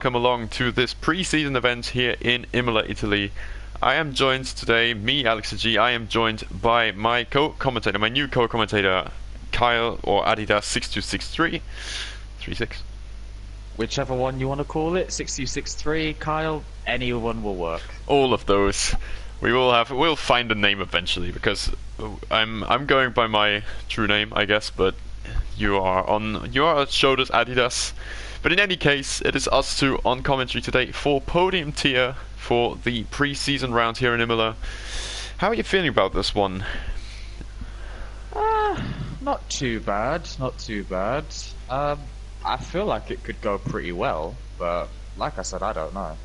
Come along to this pre-season event here in Imola, Italy. I am joined today, me, Alex G. I am joined by my co-commentator, my new co-commentator, Kyle or Adidas 6263 36. Whichever one you want to call it, 6263, Kyle, anyone will work. All of those. We'll find a name eventually because I'm going by my true name, I guess, but you are showed as Adidas. But in any case, it is us two on commentary today for Podium tier for the pre-season round here in Imola. How are you feeling about this one? Not too bad, not too bad. I feel like it could go pretty well, but like I said, I don't know.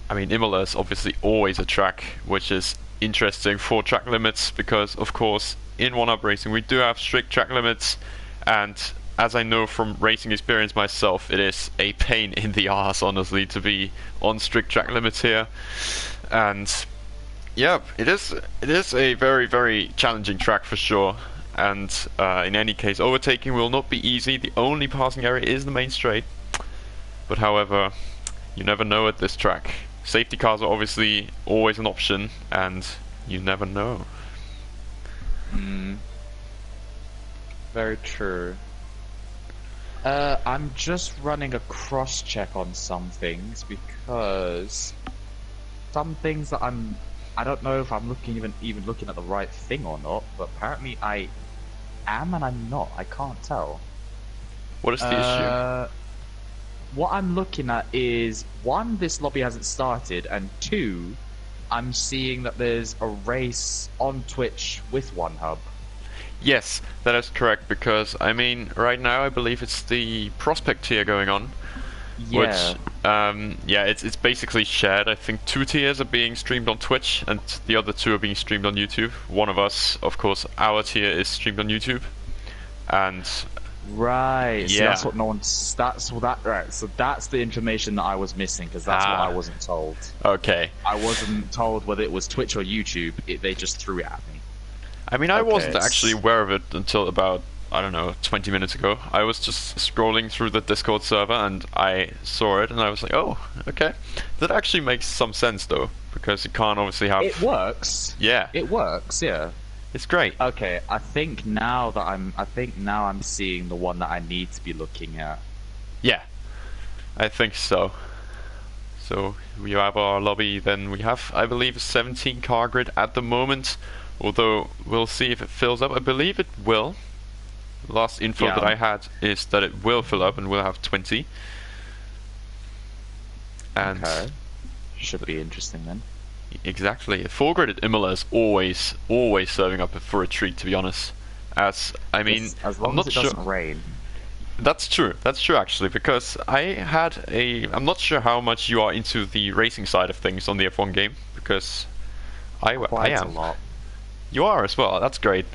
I mean, Imola is obviously always a track which is interesting for track limits because, of course, in one-up racing we do have strict track limits, and as I know from racing experience myself, it is a pain in the ass, honestly, to be on strict track limits here. And yeah, it is a very, very challenging track for sure. And in any case, overtaking will not be easy. The only passing area is the main straight. But however, you never know at this track. Safety cars are obviously always an option, and you never know. Very true. I'm just running a cross-check on some things because some things that I don't know if I'm even looking at the right thing or not, but apparently I am and I'm not. I can't tell. What is the issue? What I'm looking at is, one, this lobby hasn't started, and two, I'm seeing that there's a race on Twitch with OneHub. Yes, that is correct, because, I mean, right now I believe it's the prospect tier going on. Yeah. Which, yeah, it's basically shared. I think 2 tiers are being streamed on Twitch, and the other 2 are being streamed on YouTube. One of us, of course, our tier is streamed on YouTube. And right, yeah. so that's what no one's. Right. So that's the information that I was missing, because that's what I wasn't told. Okay. I wasn't told whether it was Twitch or YouTube. They just threw it at me. I mean, I wasn't actually aware of it until about, I don't know, 20 minutes ago. I was just scrolling through the Discord server and I saw it and I was like, oh, okay. That actually makes some sense though, because you can't obviously have... It works. Yeah. It works, yeah. It's great. Okay, I think now I'm seeing the one that I need to be looking at. Yeah, I think so. So we have our lobby, then we have, I believe, a 17 car grid at the moment. Although, we'll see if it fills up. I believe it will. The last info that I had is that it will fill up and we'll have 20. And okay. Should be interesting then. Exactly. Full grid at Imola is always serving up for a treat, to be honest. As long I'm not as it sure. doesn't rain. That's true. That's true, actually, because I'm not sure how much you are into the racing side of things on the F1 game, because I am. A lot. You are as well. That's great.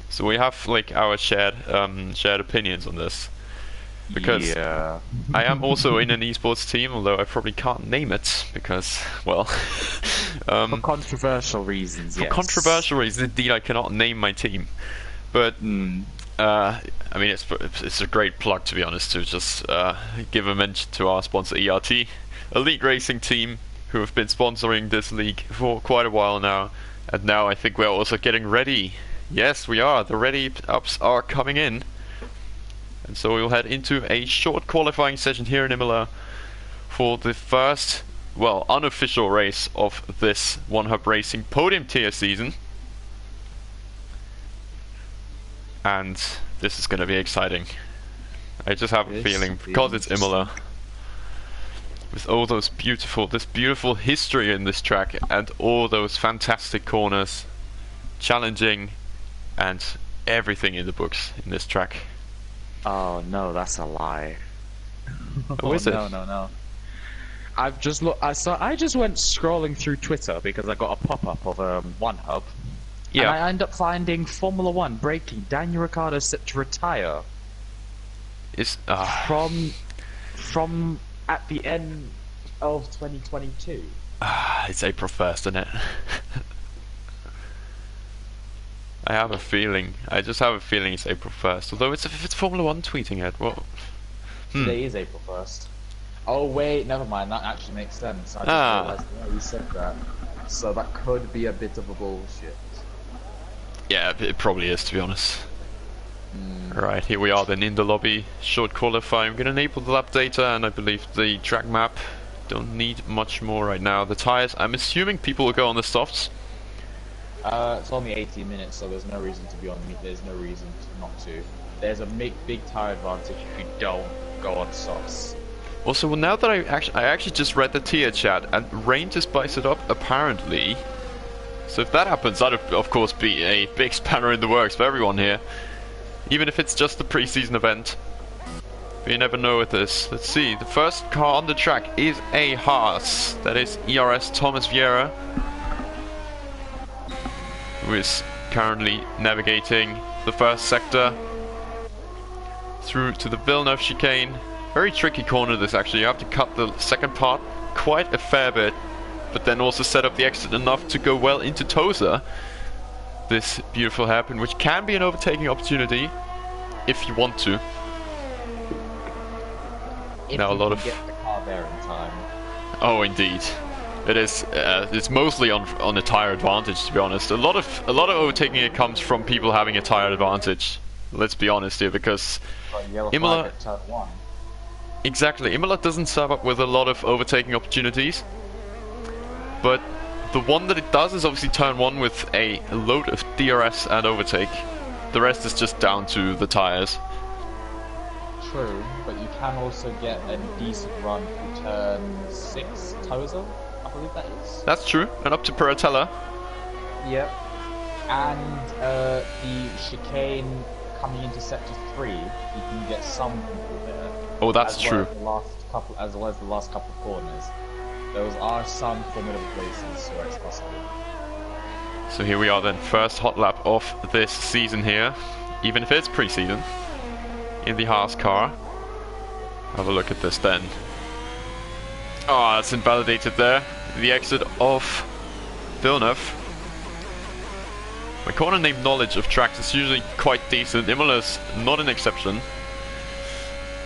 So we have like our shared opinions on this. Because yeah. I am also in an esports team, although I probably can't name it because, well, for controversial reasons. For controversial reasons, indeed, I cannot name my team. But I mean, it's a great plug, to be honest, to just give a mention to our sponsor ERT, a league racing team who have been sponsoring this league for quite a while now. And now I think we're also getting ready. Yes, we are. The ready-ups are coming in. And so we'll head into a short qualifying session here in Imola for the first, well, unofficial race of this OneHub Racing Podium tier season. And this is going to be exciting. I just have a feeling, because it's Imola, with all those this beautiful history in this track and all those fantastic corners, challenging, and everything in the books in this track. Oh no, that's a lie. Oh, is it? No. I've just looked. I just went scrolling through Twitter because I got a pop-up of OneHub. Yeah. And I end up finding Formula One breaking. Daniel Ricciardo set to retire. Is from at the end of 2022. It's April 1st, isn't it? I have a feeling. I just have a feeling it's April 1st. Although if it's Formula One tweeting it, well... Today is April 1st. Oh wait, never mind. That actually makes sense. I just realized why you said that. So that could be a bit of a bullshit. Yeah, it probably is, to be honest. Right, here we are then in the lobby. Short qualifying. I'm gonna enable the lap data, and I believe the track map. Don't need much more right now. The tires, I'm assuming people will go on the softs. It's only 18 minutes, so there's no reason to be on meat. There's no reason not to. There's a big tire advantage if you don't go on softs. Also, well, now that I actually just read the tier chat, and rain just spice it up apparently. So if that happens, that'd of course be a big spanner in the works for everyone here. Even if it's just a pre-season event. But you never know with this. Let's see, the first car on the track is a Haas. That is ERS Thomas Vieira, who is currently navigating the first sector through to the Villeneuve chicane. Very tricky corner this actually. You have to cut the second part quite a fair bit, but then also set up the exit enough to go well into Tosa. This beautiful hairpin, which can be an overtaking opportunity if you want to. If now a lot of get the car there in time. Oh, indeed, it is. It's mostly on a tire advantage, to be honest. A lot of overtaking it comes from people having a tire advantage. Let's be honest here, because Imola. Exactly, Imola doesn't serve up with a lot of overtaking opportunities, but the one that it does is obviously turn 1 with a load of DRS and overtake. The rest is just down to the tires. True, but you can also get a decent run through turn 6 Tosa, I believe that is. That's true, and up to Piratella. Yep. And the chicane coming into sector 3, you can get some people there. Oh, that's true. As well as the last couple of corners. Those are some formidable places where it's possible. So here we are then, first hot lap of this season here, even if it's pre-season, in the Haas car. Have a look at this then. Oh, that's invalidated there. The exit of Villeneuve. My corner name knowledge of tracks is usually quite decent. Imola's not an exception.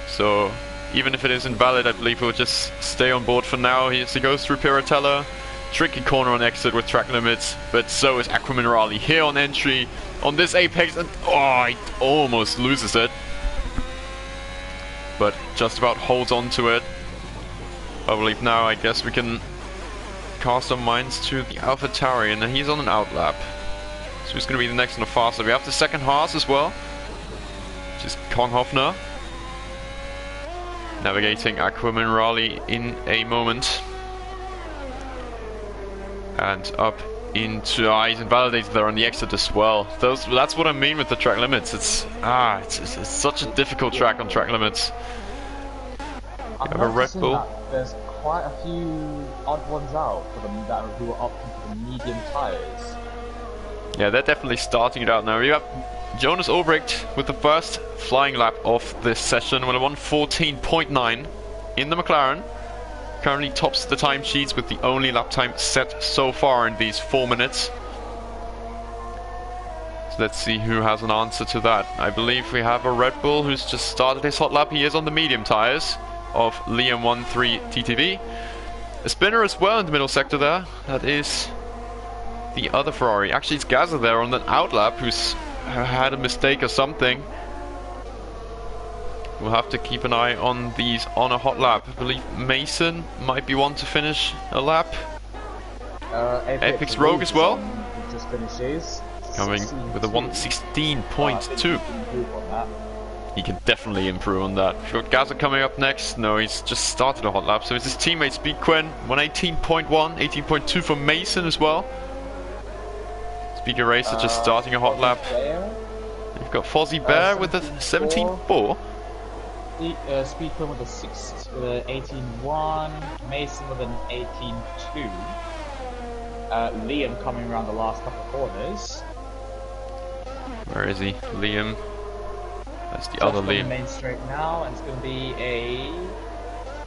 So even if it is invalid, I believe we'll just stay on board for now. He goes through Piratella. Tricky corner on exit with track limits, but so is Aquaminerali here on entry on this apex, and oh, he almost loses it, but just about holds on to it. I believe now I guess we can cast our minds to the AlphaTauri, and he's on an outlap. So he's going to be the next on the faster. We have the second Haas as well, which is Konghofner. Navigating Aquaminerali in a moment. And up into he's invalidated there on the exit as well. That's what I mean with the track limits. It's such a difficult track on track limits. You have a Red Bull. There's quite a few odd ones out for them who are opting for the medium tires. Yeah, they're definitely starting it out now. You have Jonas Ulbricht with the first flying lap of this session with a 1:14.9 in the McLaren. Currently tops the timesheets with the only lap time set so far in these 4 minutes. So let's see who has an answer to that. I believe we have a Red Bull who's just started his hot lap. He is on the medium tires of Liam 13 TTV. A spinner as well in the middle sector there. That is the other Ferrari. Actually, it's Gaza there on an outlap who's had a mistake or something. We'll have to keep an eye on these on a hot lap. I believe Mason might be one to finish a lap. Epic's Rogue as well. Just finishes. Coming with a 1:16.2. He can definitely improve on that. We've got Gaza coming up next. No, he's just started a hot lap. So it's his teammate Speedquen. 1:18.1, 18.2 for Mason as well. Speedy Racer just starting a hot lap. You've got Fozzie Bear with a 17.4. Speedquen with a 18.1, Mason with an 18.2. Liam coming around the last couple of corners. Where is he? Liam. That's the other Liam. Main straight now, and it's going to be a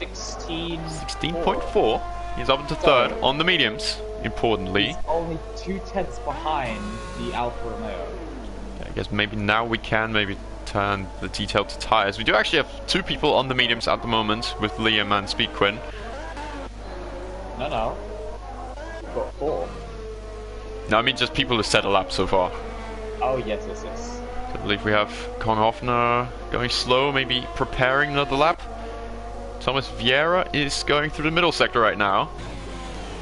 16.4. He's up into third on the mediums. Importantly, he's only 2 tenths behind the Alfa Romeo. I guess maybe now we can maybe turn the detail to tires. We do actually have 2 people on the mediums at the moment with Liam and Speed Quinn. No. We've got 4. No, I mean just people who set a lap so far. Oh, yes. I believe we have Kong Hoffner going slow, maybe preparing another lap. Thomas Vieira is going through the middle sector right now.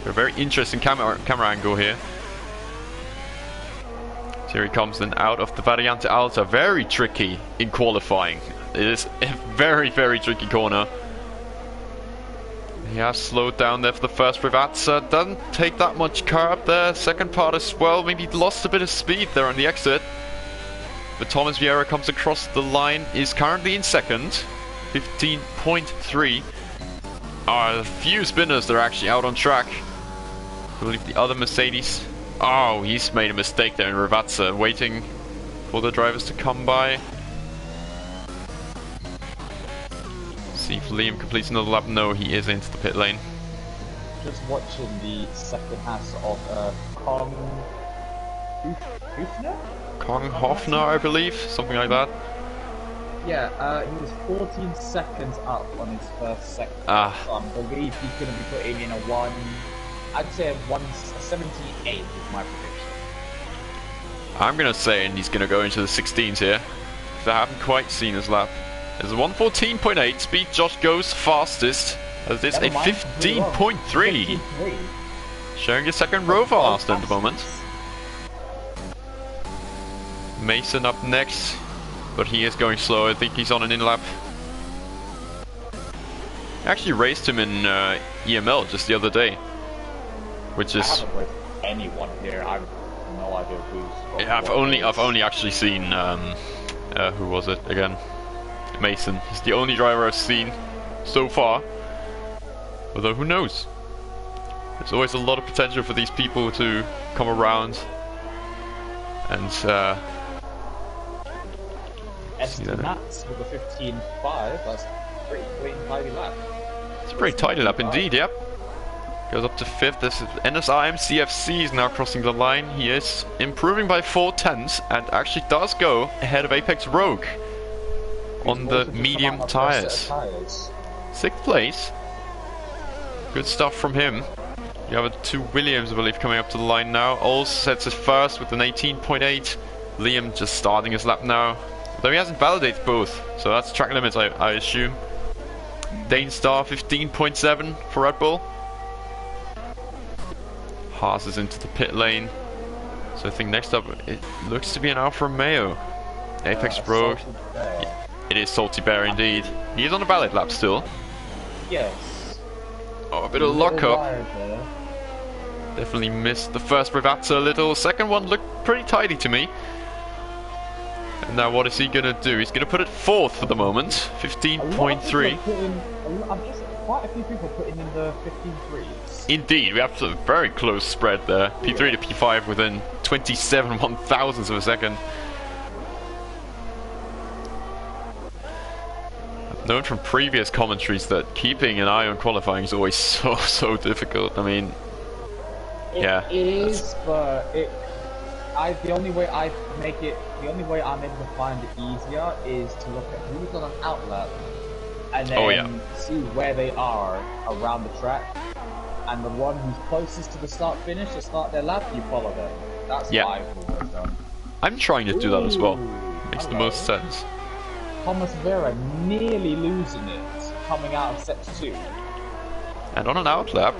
A very interesting camera angle here. So here he comes then out of the Variante Alta. Very tricky in qualifying. It is a very, very tricky corner. He has slowed down there for the first Privatza. Doesn't take that much curb there. Second part as well. Maybe lost a bit of speed there on the exit. But Thomas Vieira comes across the line. Is currently in second. 15.3. A few spinners that are actually out on track. I believe the other Mercedes. Oh, he's made a mistake there in Privatza. Waiting for the drivers to come by. See if Liam completes another lap. No, he is into the pit lane. Just watching the second half of Kong Hoffner? Kong Hoffner, I believe, something like that. Yeah, he was 14 seconds up on his first sector. So I believe he's going to be putting in I'd say a 178 is my prediction. I'm going to say he's going to go into the 16s here. Because I haven't quite seen his lap. There's a 114.8, Speed Josh goes fastest. As this a 15.3. Showing a second row faster at the moment. Mason up next, but he is going slow. I think he's on an in-lap. I actually raced him in EML just the other day, which is. I haven't raced anyone here. I have no idea who's. Yeah, I've only actually seen who was it again? Mason. He's the only driver I've seen so far. Although who knows? There's always a lot of potential for these people to come around and. Mats with a 15.5, that's pretty clean, tidy lap. It's a pretty tidy lap indeed, yep. Goes up to 5th. This is NSRM CFC is now crossing the line. He is improving by 4/10 and actually does go ahead of Apex Rogue on the medium tires. 6th place. Good stuff from him. You have 2 Williams, I believe, coming up to the line now. Ols sets it first with an 18.8. Liam just starting his lap now. Though he hasn't validated both, so that's track limits, I assume. Dane Star 15.7 for Red Bull. Haas is into the pit lane. So I think next up it looks to be an Alfa Romeo. Apex Rogue. It is Salty Bear indeed. He is on a valid lap still. Yes. Oh, a bit of lock up. Definitely missed the first Privatza a little. Second one looked pretty tidy to me. And now what is he going to do? He's going to put it 4th for the moment. 15.3. I'm just quite a few people putting in the 15.3s. Indeed, we have a very close spread there. P3 to P5 within 27 1,000ths of a second. I've known from previous commentaries that keeping an eye on qualifying is always so difficult. I mean, yeah. It is, but the only way I'm able to find it easier is to look at who's on an outlet and then see where they are around the track. And the one who's closest to the start-finish to start their lap, you follow them. That's what I've always done. I'm trying to do that as well. Makes the most sense. Thomas Vera nearly losing it, coming out of set 2. And on an outlap.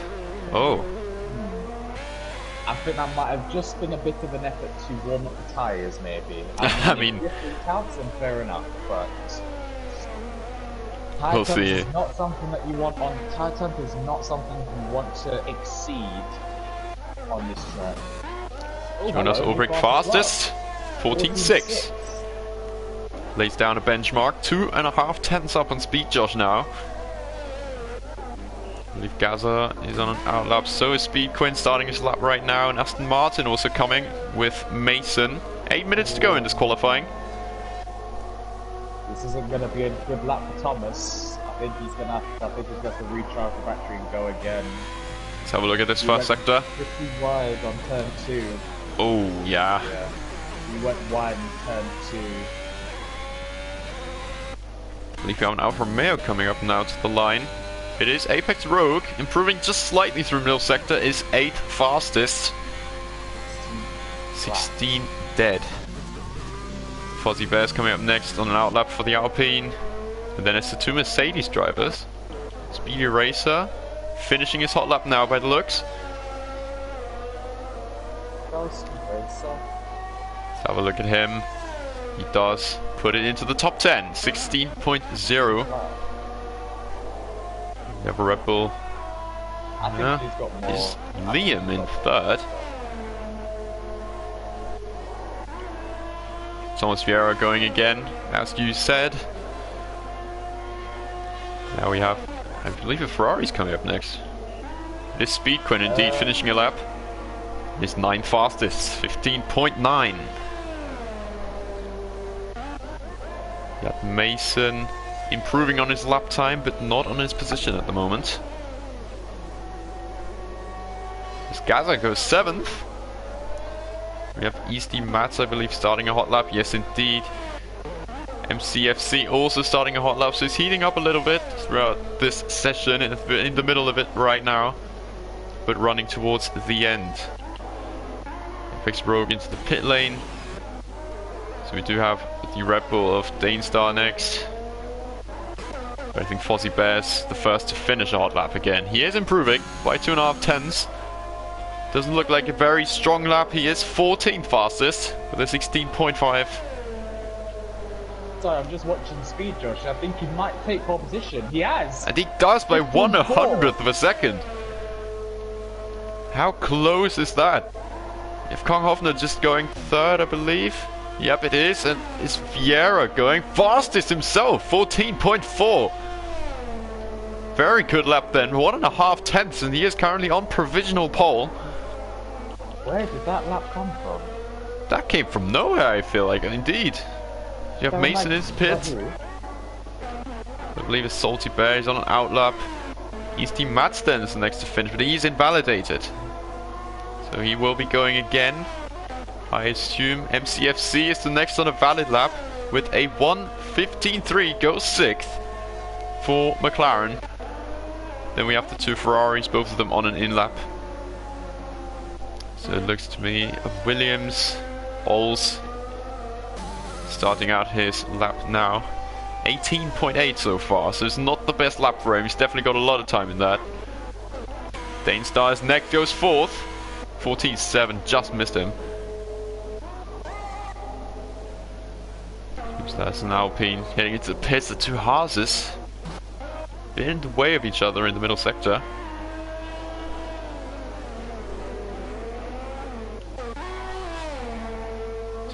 Oh. I think that might have just been a bit of an effort to warm up the tyres, maybe. I mean, if it counts, then fair enough, but we'll see. Is not something that you want on. Tire temp is not something you want to exceed on this track. Jonas Ulbrich fastest, 14.6. Lays down a benchmark, 2.5 tenths up on Speed Josh now. I believe Gaza is on an outlap, so is Speed Quinn starting his lap right now, and Aston Martin also coming with Mason. 8 minutes to go in this qualifying. This isn't going to be a good lap for Thomas. I think he's going to have to recharge the battery and go again. Let's have a look at this first sector. Pretty wide on turn 2. Oh, yeah. He went wide in turn 2. believe we have an Alfa Romeo coming up now to the line. It is Apex Rogue, improving just slightly through middle sector, is 8th fastest. 16 dead. Fuzzy Bear's coming up next on an outlap for the Alpine. And then it's the two Mercedes drivers. Speedy Racer, finishing his hot lap now by the looks. Let's have a look at him. He does put it into the top 10, 16.0. We have a Red Bull. I think he's got more. Is Liam in third? Thomas Vieira going again, as you said. Now we have, I believe, a Ferrari's coming up next. This Speed Quinn indeed finishing a lap. His 9th fastest, 15.9. Got Mason improving on his lap time, but not on his position at the moment. As Gaza goes 7th. We have Easty Mats, I believe, starting a hot lap. Yes, indeed. MCFC also starting a hot lap, so he's heating up a little bit throughout this session, in the middle of it right now, but running towards the end. Apex Rogue into the pit lane. So we do have the Red Bull of Danestar next. But I think Fozzie Bear's the first to finish a hot lap again. He is improving by 2.5 tenths. Doesn't look like a very strong lap. He is 14th fastest with a 16.5. Sorry, I'm just watching speed, Josh. I think he might take pole position. He has! And he does by 1/100th of a second. How close is that? If Kong Hofner just going third, I believe. Yep, it is. And it's Vieira going fastest himself, 14.4. Very good lap then, 1.5 tenths, and he is currently on provisional pole. Where did that lap come from? That came from nowhere, I feel like, and indeed. You have Mason in his pit. I believe it's Salty Bear, he's on an outlap. Easty Madsten is the next to finish, but he's invalidated. So he will be going again. I assume MCFC is the next on a valid lap with a 1:15.3, goes 6th for McLaren. Then we have the two Ferraris, both of them on an in-lap. So it looks to me of Williams, Ols, starting out his lap now. 18.8 so far, so it's not the best lap for him. He's definitely got a lot of time in that. Danestar's neck goes 4th. 14.7, just missed him. Oops, that's an Alpine heading into the pits. The two Haases been in the way of each other in the middle sector.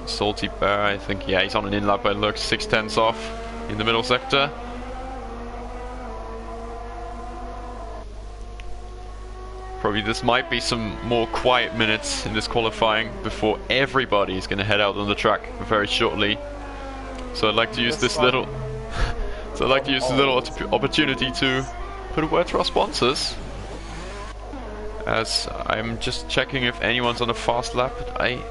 Salty Bear, I think, yeah, he's on an in-lap by looks, 6 tenths off in the middle sector. Probably this might be some more quiet minutes in this qualifying before everybody is going to head out on the track very shortly. So I'd like to use this little opportunity to put a word to our sponsors. As I'm just checking if anyone's on a fast lap, but I'm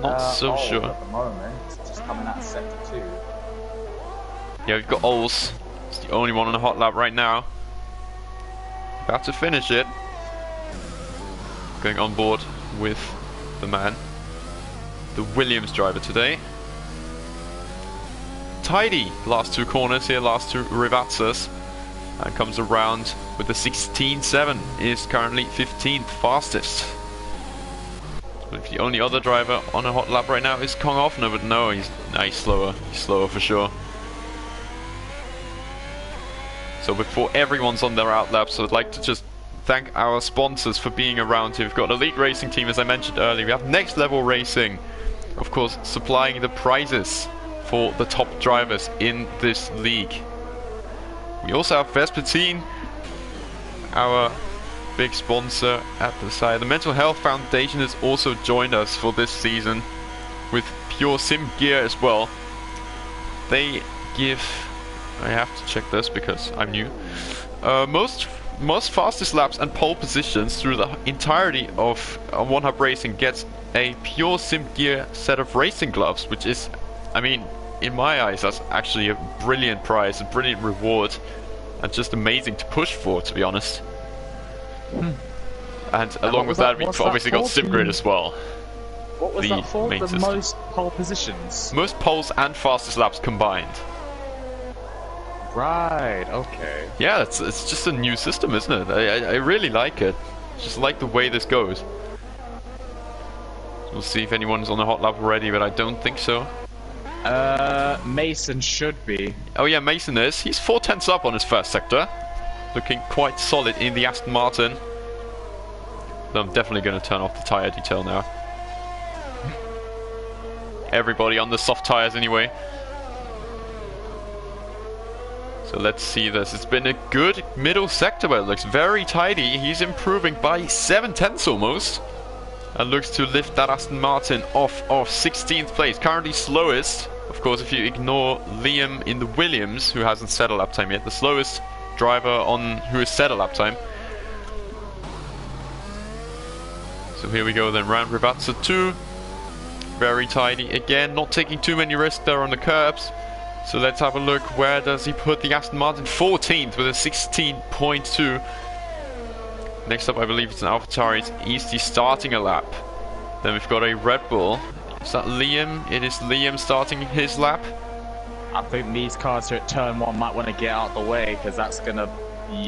not so sure. At the moment, just coming out of sector 2. Yeah, we've got Ols. It's the only one on a hot lap right now. About to finish it. Going on board with the man, the Williams driver today. Tidy last two corners here, last two Rivazzas, and comes around with the 16.7. Is currently 15th fastest. The only other driver on a hot lap right now is Kong Offner, but no, he's slower. He's slower for sure. So before everyone's on their out laps, I'd like to just thank our sponsors for being around here. We've got Elite Racing Team, as I mentioned earlier. We have Next Level Racing, of course, supplying the prizes for the top drivers in this league. We also have Vespertine, our big sponsor at the side. The Mental Health Foundation has also joined us for this season with Pure Sim Gear as well. They give, I have to check this because I'm new, most fastest laps and pole positions through the entirety of One Hub Racing gets a Pure Sim Gear set of racing gloves, which is, I mean, in my eyes, that's actually a brilliant prize, a brilliant reward, and just amazing to push for, to be honest. And along with that, we've obviously got SimGrid as well. What was that for? main The system. most pole positions? Most poles and fastest laps combined. Right, okay. Yeah, it's just a new system, isn't it? I really like it. Just like the way this goes. We'll see if anyone's on the hot lap already, but I don't think so. Mason should be. Oh yeah, Mason is. He's 4/10 up on his first sector. Looking quite solid in the Aston Martin. Though I'm definitely going to turn off the tyre detail now. Everybody on the soft tyres anyway. So let's see this. It's been a good middle sector where it looks very tidy. He's improving by 7/10 almost. And looks to lift that Aston Martin off of 16th place. Currently slowest. Of course, if you ignore Liam in the Williams, who hasn't set a lap time yet. The slowest driver on who has set a lap time. So here we go then. Round Rivazza 2. Very tidy again. Not taking too many risks there on the curbs. So let's have a look. Where does he put the Aston Martin? 14th with a 16.2. Next up, I believe it's an AlphaTauri. It's Easty starting a lap. Then we've got a Red Bull. Is that Liam? It is Liam starting his lap. I think these cars here at turn 1 might want to get out the way, because that's going to...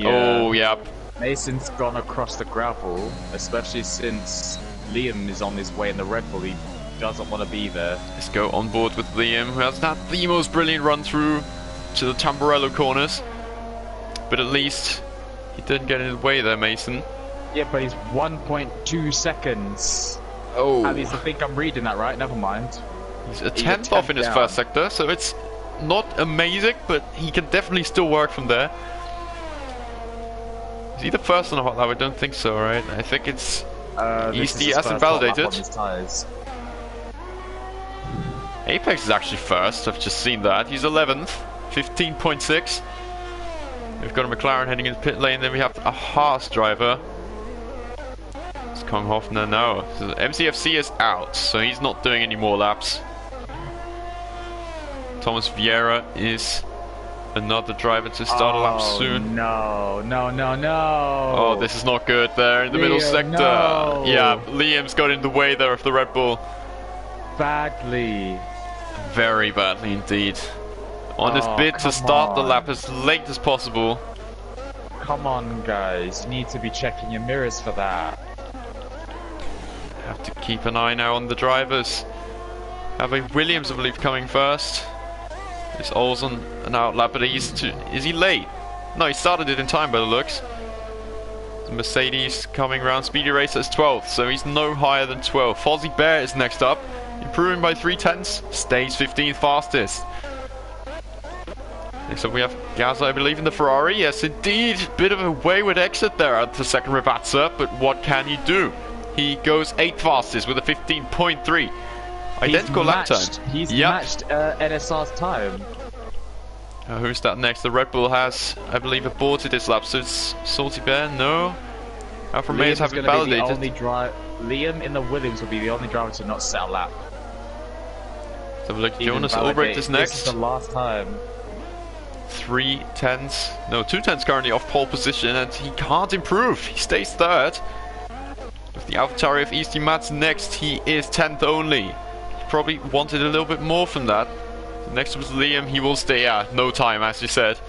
Oh, yeah. Mason's gone across the gravel, especially since Liam is on his way in the Red Bull. He doesn't want to be there. Let's go on board with Liam, who has had the most brilliant run through to the Tamburello corners. But at least he didn't get in the way there, Mason. Yeah, but he's 1.2 seconds. Oh. At least I think I'm reading that right, never mind. He's a tenth off in his first sector, so it's not amazing, but he can definitely still work from there. Is he the first on the hot lap? I don't think so, right? I think it's Easty hasn't validated. Apex is actually first, I've just seen that. He's 11th, 15.6. We've got a McLaren heading into pit lane, then we have a Haas driver. It's Kong Hoffner now. So MCFC is out, so he's not doing any more laps. Thomas Vieira is another driver to start a lap soon. No. Oh, this is not good there in the middle sector. No. Yeah, Liam's got in the way there of the Red Bull. Badly. Very badly indeed. On his bid to start the lap as late as possible. Come on, guys. You need to be checking your mirrors for that. Have to keep an eye now on the drivers. Have a Williams, I believe, coming first. It's Olsen an outlap, but is he late? No, he started it in time by the looks. The Mercedes coming round. Speedy Racer is 12th, so he's no higher than 12. Fozzie Bear is next up, improving by 3/10, stays 15th fastest. Next up we have Gaza, I believe, in the Ferrari. Yes, indeed. Bit of a wayward exit there at the second Rivazza, but what can he do? He goes 8th fastest with a 15.3. Identical lap time. He's matched NSR's time. Who's that next? The Red Bull has, I believe, aborted his lap, so it's Salty Bear. No. Alfa Romeo's have been validated. Liam in the Williams will be the only driver to not set a lap. So look, Jonas Ulbricht is next. This is the last time. 3/10s. No, 2/10s currently off pole position, and he can't improve. He stays third. With the AlphaTauri of Easty Mats next, he is 10th only. He probably wanted a little bit more from that. Next was Liam, he will stay no time, as you said.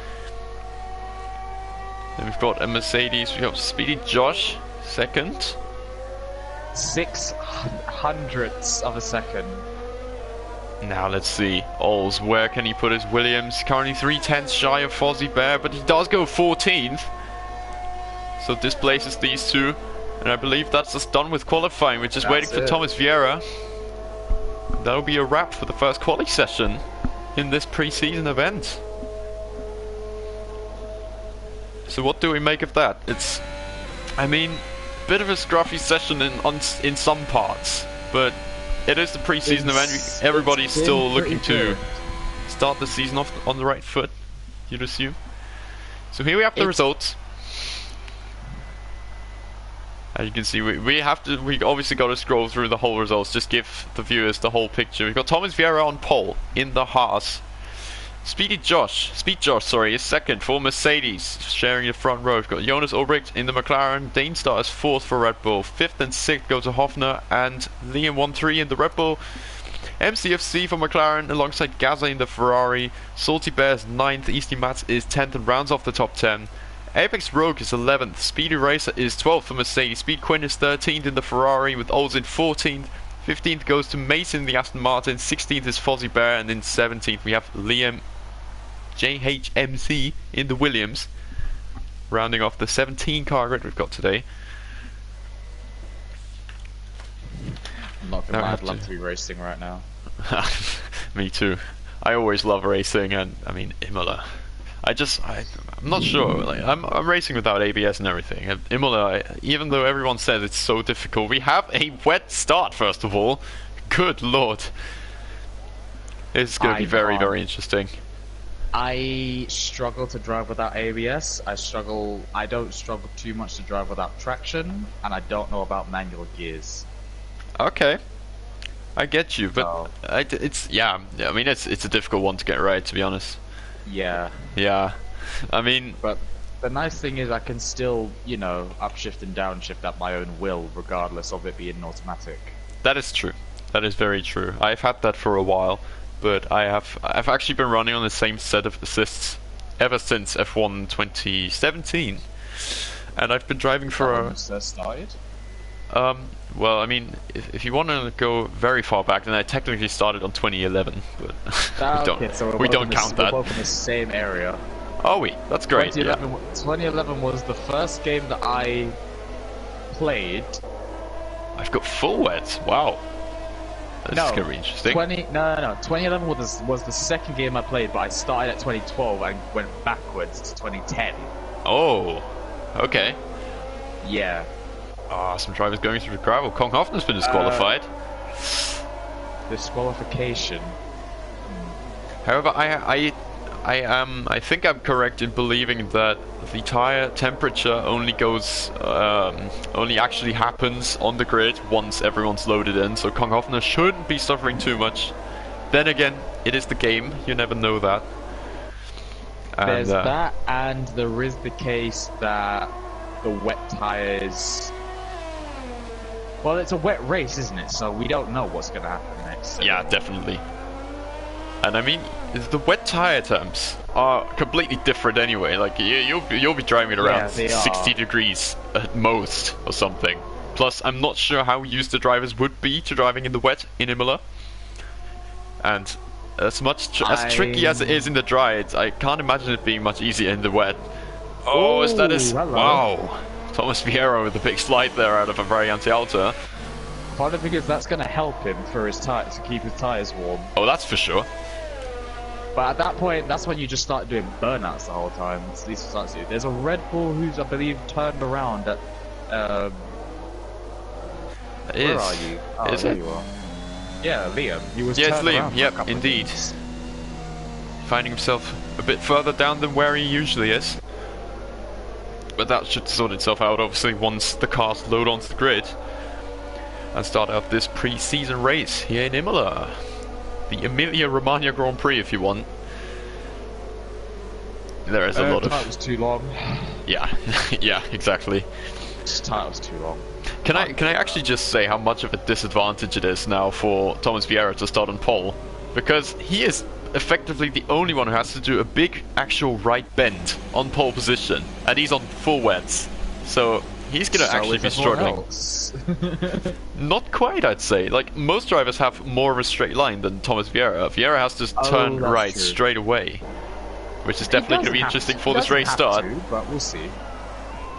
Then we've got a Mercedes, we have Speedy Josh, second. 600ths of a second. Now let's see, Ols, where can he put his Williams? Currently 3/10 shy of Fozzie Bear, but he does go 14th. So displaces these two. And I believe that's us done with qualifying. We're just waiting for Thomas Vieira. That'll be a wrap for the first quali session in this pre-season event. So what do we make of that? It's, I mean, a bit of a scruffy session in some parts, but it is the pre-season event. Everybody's still looking to start the season off on the right foot, you'd assume. So here we have the results. As you can see, we obviously got to scroll through the whole results, just give the viewers the whole picture. We've got Thomas Vieira on pole in the Haas. Speed Josh, sorry, is second for Mercedes, sharing the front row. We've got Jonas Ulbricht in the McLaren. Dainstar is fourth for Red Bull. Fifth and sixth go to Hofner and Liam 1-3 in the Red Bull. MCFC for McLaren alongside Gaza in the Ferrari. Salty Bears 9th. Easty Mats is 10th and rounds off the top 10. Apex Rogue is 11th. Speedy Racer is 12th for Mercedes. Speed Quinn is 13th in the Ferrari with Olsen 14th. 15th goes to Mason in the Aston Martin. 16th is Fozzie Bear, and in 17th we have Liam JHMC in the Williams, rounding off the 17 car grid we've got today. I'm not gonna lie, I'd love to be racing right now. Me too. I always love racing, and I mean Imola. I'm not sure. Like I'm racing without ABS and everything. And Imola, even though everyone says it's so difficult, we have a wet start first of all. Good lord, it's going to be very interesting. I struggle to drive without ABS. I don't struggle too much to drive without traction, and I don't know about manual gears. Okay, I get you, but it's I mean it's a difficult one to get right, to be honest. Yeah. Yeah, I mean, but the nice thing is I can still, upshift and downshift at my own will, regardless of it being automatic. That is true. That is very true. I've had that for a while. But I've actually been running on the same set of assists ever since F1 2017, and I've been driving for started? Well, I mean, if you want to go very far back, then I technically started on 2011, but we don't count that. We're both in the same area. Are we? That's great. 2011 was the first game that I played. I've got full wet. Wow. This is gonna be interesting. 2011 was the second game I played, but I started at 2012 and went backwards to 2010. Oh, okay. Yeah. Some drivers going through the gravel. Kong Hoffner's been disqualified. Disqualification. However, I think I'm correct in believing that the tire temperature only actually happens on the grid once everyone's loaded in, so Kong Hoffner shouldn't be suffering too much. Then again, it is the game, you never know that. And, there's that, and there is the case that the wet tires... Well, it's a wet race, isn't it? So we don't know what's going to happen next. So. Yeah, definitely. And I mean, the wet tire temps are completely different anyway. Like you'll be driving it around 60 degrees at most or something. Plus, I'm not sure how used the drivers would be to driving in the wet in Imola. And as tricky as it is in the dry, I can't imagine it being much easier in the wet. Oh, wow! Thomas Vieira with a big slide there out of a Variante Alta. Partly because that's going to help him for his tires to keep his tires warm. Oh, that's for sure. But at that point, that's when you just start doing burnouts the whole time. There's a Red Bull who's, I believe, turned around at. Where are you? Oh, there you are. Yeah, Liam. He was. Yes, Liam. Yep, indeed. Finding himself a bit further down than where he usually is. But that should sort itself out, obviously, once the cars load onto the grid and start out this pre-season race here in Imola. The Emilia-Romagna Grand Prix, if you want. There is a lot of... That was too long. Yeah, yeah, exactly. This time was too long. Can I actually just say how much of a disadvantage it is now for Thomas Vieira to start on pole? Because he is effectively the only one who has to do a big actual right bend on pole position, and he's on full wets. So he's gonna actually be struggling. Not quite, I'd say. Like, most drivers have more of a straight line than Thomas Vieira. Vieira has to turn right straight away, which is definitely going to be interesting for this race start. But we'll see.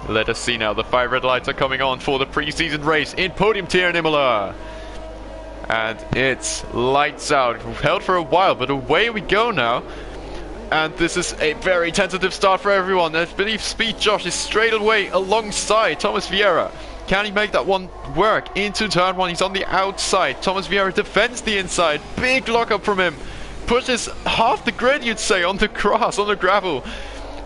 Let us see now. The 5 red lights are coming on for the pre-season race in Podium tier in Imola. And it's lights out. We've held for a while, but away we go now. And this is a very tentative start for everyone. I believe Speed Josh is straight away alongside Thomas Vieira. Can he make that one work into turn 1? He's on the outside. Thomas Vieira defends the inside. Big lockup from him. Pushes half the grid, you'd say, on the grass, on the gravel.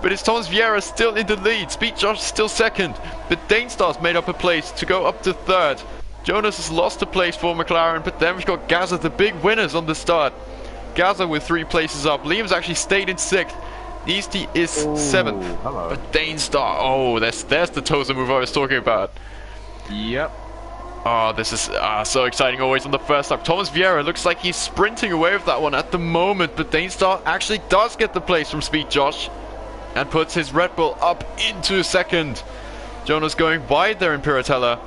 but it's Thomas Vieira still in the lead. Speed Josh still second, but Danestar's made up a place to go up to third. Jonas has lost a place for McLaren, but then we've got Gaza, the big winners on the start. Gaza with 3 places up. Liam's actually stayed in 6th. Easty is 7th. Hello. But Danestar, oh, there's the Tozer move I was talking about. Yep. Oh, this is so exciting always on the first lap. Thomas Vieira looks like he's sprinting away with that one at the moment, but Danestar actually does get the place from Speed Josh and puts his Red Bull up into 2nd. Jonas going wide there in Piratella,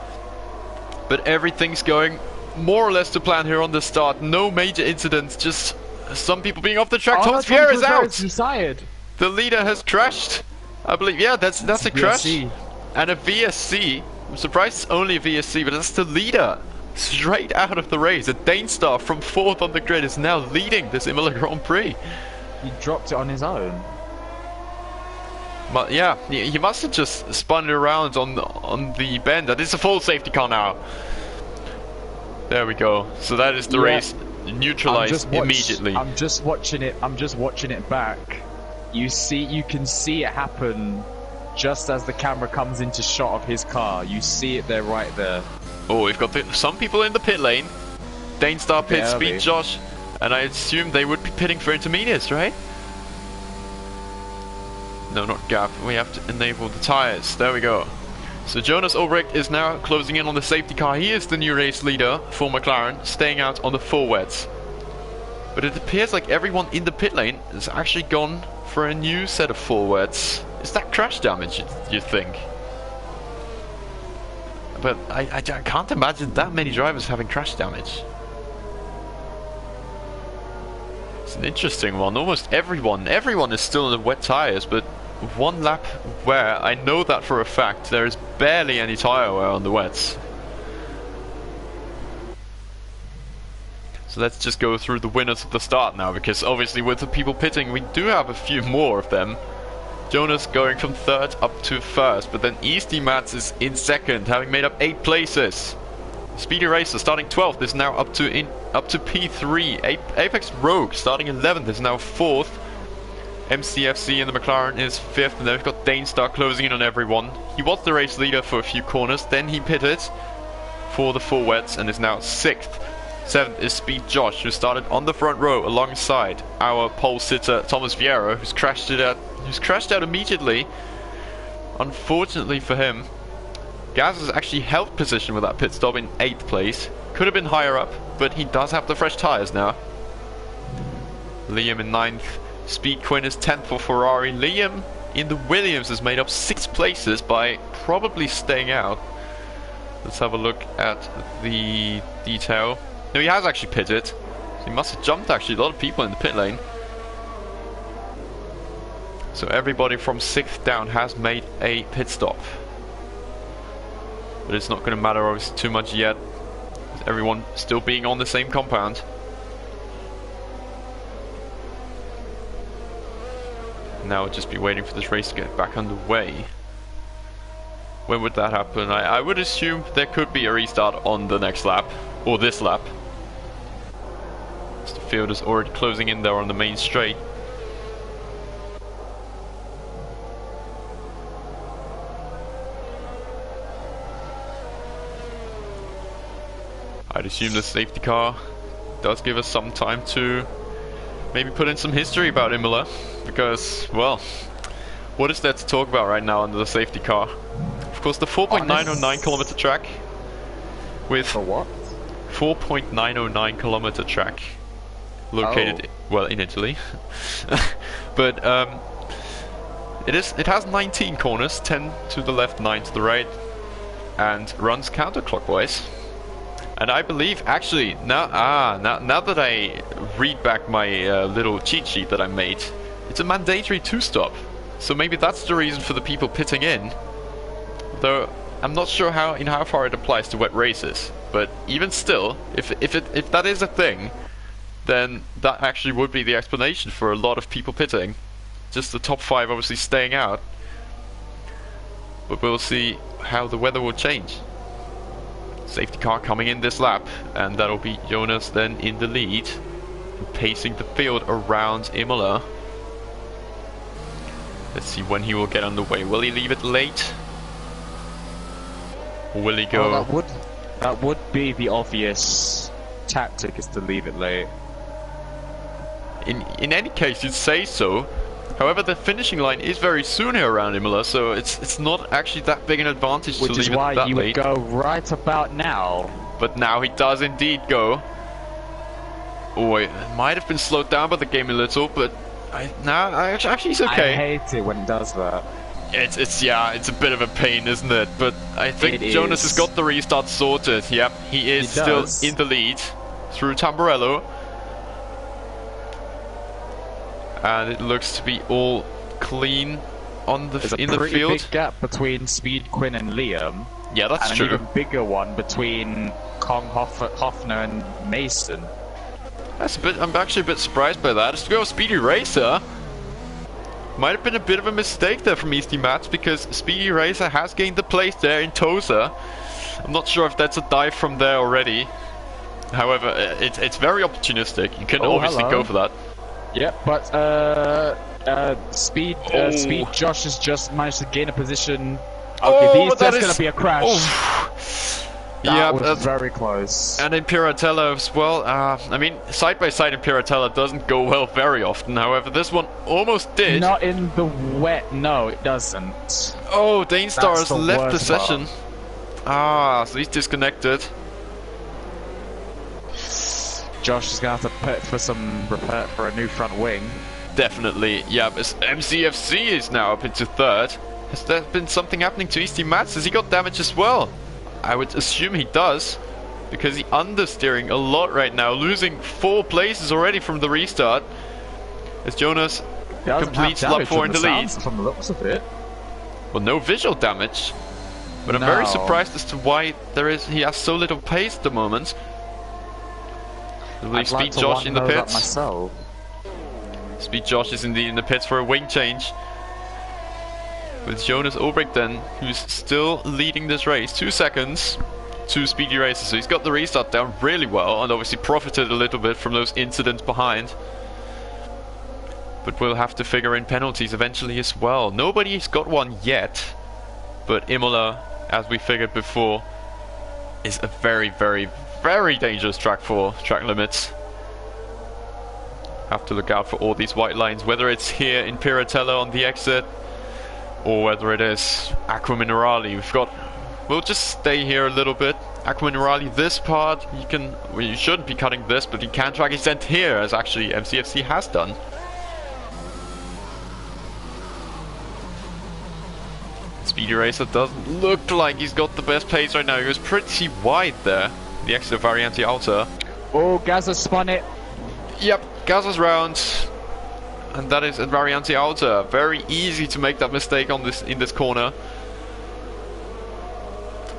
but everything's going more or less to plan here on the start. No major incidents, just some people being off the track. Thomas Vieira is out. Decided. The leader has crashed, I believe. Yeah, that's a crash and a VSC. I'm surprised it's only a VSC, but that's the leader straight out of the race. A Danestar from 4th on the grid is now leading this Imola Grand Prix. He dropped it on his own. But yeah, he must have just spun it around on the bend. That is a full safety car now. There we go. So that is the race neutralized immediately. I'm just watching it back. You can see it happen. Just as the camera comes into shot of his car, you see it there, right there. Oh, we've got some people in the pit lane. Danestar pits, Speed Josh, and I assume they would be pitting for intermediates, right? No, not gap. We have to enable the tires. There we go. So Jonas Ulbricht is now closing in on the safety car. He is the new race leader for McLaren, staying out on the full wets. But it appears like everyone in the pit lane has actually gone for a new set of full wets. Is that crash damage, you think? But I can't imagine that many drivers having crash damage. It's an interesting one. Almost everyone is still in the wet tires, but one lap wear, I know that for a fact. There is barely any tire wear on the wets. So let's just go through the winners of the start now, because obviously with the people pitting, we do have a few more of them. Jonas going from 3rd up to 1st, but then Easty Mats is in 2nd, having made up 8 places. Speedy Racer starting 12th is now up to P3. Apex Rogue starting 11th is now 4th. MCFC in the McLaren is 5th, and then we've got Danestar closing in on everyone. He was the race leader for a few corners, then he pitted for the full wets and is now 6th. 7th is Speed Josh, who started on the front row alongside our pole sitter Thomas Vieira, who's crashed out immediately. Unfortunately for him, Gaz has actually held position with that pit stop in 8th place. Could have been higher up, but he does have the fresh tyres now. Liam in 9th. Speed Quinn is 10th for Ferrari. Liam in the Williams has made up 6 places by probably staying out. Let's have a look at the detail. No, he has actually pitted. So he must have jumped actually a lot of people in the pit lane. So everybody from 6th down has made a pit stop. But it's not going to matter obviously too much yet. Everyone still being on the same compound. Now we'll just be waiting for this race to get back underway. When would that happen? I would assume there could be a restart on the next lap, or this lap. As the field is already closing in there on the main straight. I'd assume the safety car does give us some time to maybe put in some history about Imola, because, well, what is there to talk about right now under the safety car? Of course, the 4.909 kilometer track with 4.909 kilometer track located well in Italy, but it has 19 corners, 10 to the left, 9 to the right, and runs counterclockwise. And I believe, actually, now that I read back my little cheat sheet that I made, it's a mandatory 2-stop. So maybe that's the reason for the people pitting in. Though I'm not sure how far it applies to wet races. But even still, if that is a thing, then that actually would be the explanation for a lot of people pitting. Just the top 5 obviously staying out. But we'll see how the weather will change. Safety car coming in this lap, and that'll be Jonas then in the lead, pacing the field around Imola. Let's see when he will get underway. Will he leave it late? Or will he go... Oh, that would be the obvious tactic, is to leave it late. In any case, you'd say so. However, the finishing line is very soon here around Imola, so it's not actually that big an advantage to leave it that late. Which is why you would go right about now. But now he does indeed go. Oh, it might have been slowed down by the game a little, but actually it's okay. I hate it when it does that. It's a bit of a pain, isn't it? But I think Jonas has got the restart sorted. Yep, he is still in the lead through Tamburello. And it looks to be all clean on the in the field. There's a pretty big gap between Speed, Quinn and Liam. Yeah, that's true. And an even bigger one between Kong, Hoffner and Mason. That's a bit. I'm actually a bit surprised by that. Let's go Speedy Racer. Might have been a bit of a mistake there from Easty Mats, because Speedy Racer has gained the place there in Tosa. I'm not sure if that's a dive from there already. However, it's very opportunistic. You can obviously go for that. Yeah, but Speed Josh has just managed to gain a position. Okay, that's going to be a crash. Oh. That was very close. And in Piratella as well. I mean, side by side in Piratella doesn't go well very often. However, this one almost did. Not in the wet. No, it doesn't. Oh, Dainstar has left the session. So he's disconnected. Josh is going to have to put for some repair for a new front wing. Definitely, yeah. MCFC is now up into third. Has there been something happening to Easty Mats? Has he got damage as well? I would assume he does, because he's understeering a lot right now, losing 4 places already from the restart. As Jonas completes lap 4 in the lead. From the looks of it. Well, no visual damage, but I'm very surprised as to why he has so little pace at the moment. Will Speed Josh in the pits? Speed Josh is indeed in the pits for a wing change. With Jonas Ulbrich then, who's still leading this race. 2 seconds, 2 Speedy Races. So he's got the restart down really well, and obviously profited a little bit from those incidents behind. But we'll have to figure in penalties eventually as well. Nobody's got one yet, but Imola, as we figured before, is a very, very, very dangerous track for track limits. Have to look out for all these white lines, whether it's here in Piratella on the exit, or whether it is Aqua Minerali. We'll just stay here a little bit. Aqua Minerali, this part, you shouldn't be cutting this, but you can track extend here, as actually MCFC has done. Speedy Racer doesn't look like he's got the best pace right now. He goes pretty wide there. The exit of Variante Alta. Oh, Gaza spun it. Yep, Gaza's round. And that is at Variante Alta. Very easy to make that mistake in this corner.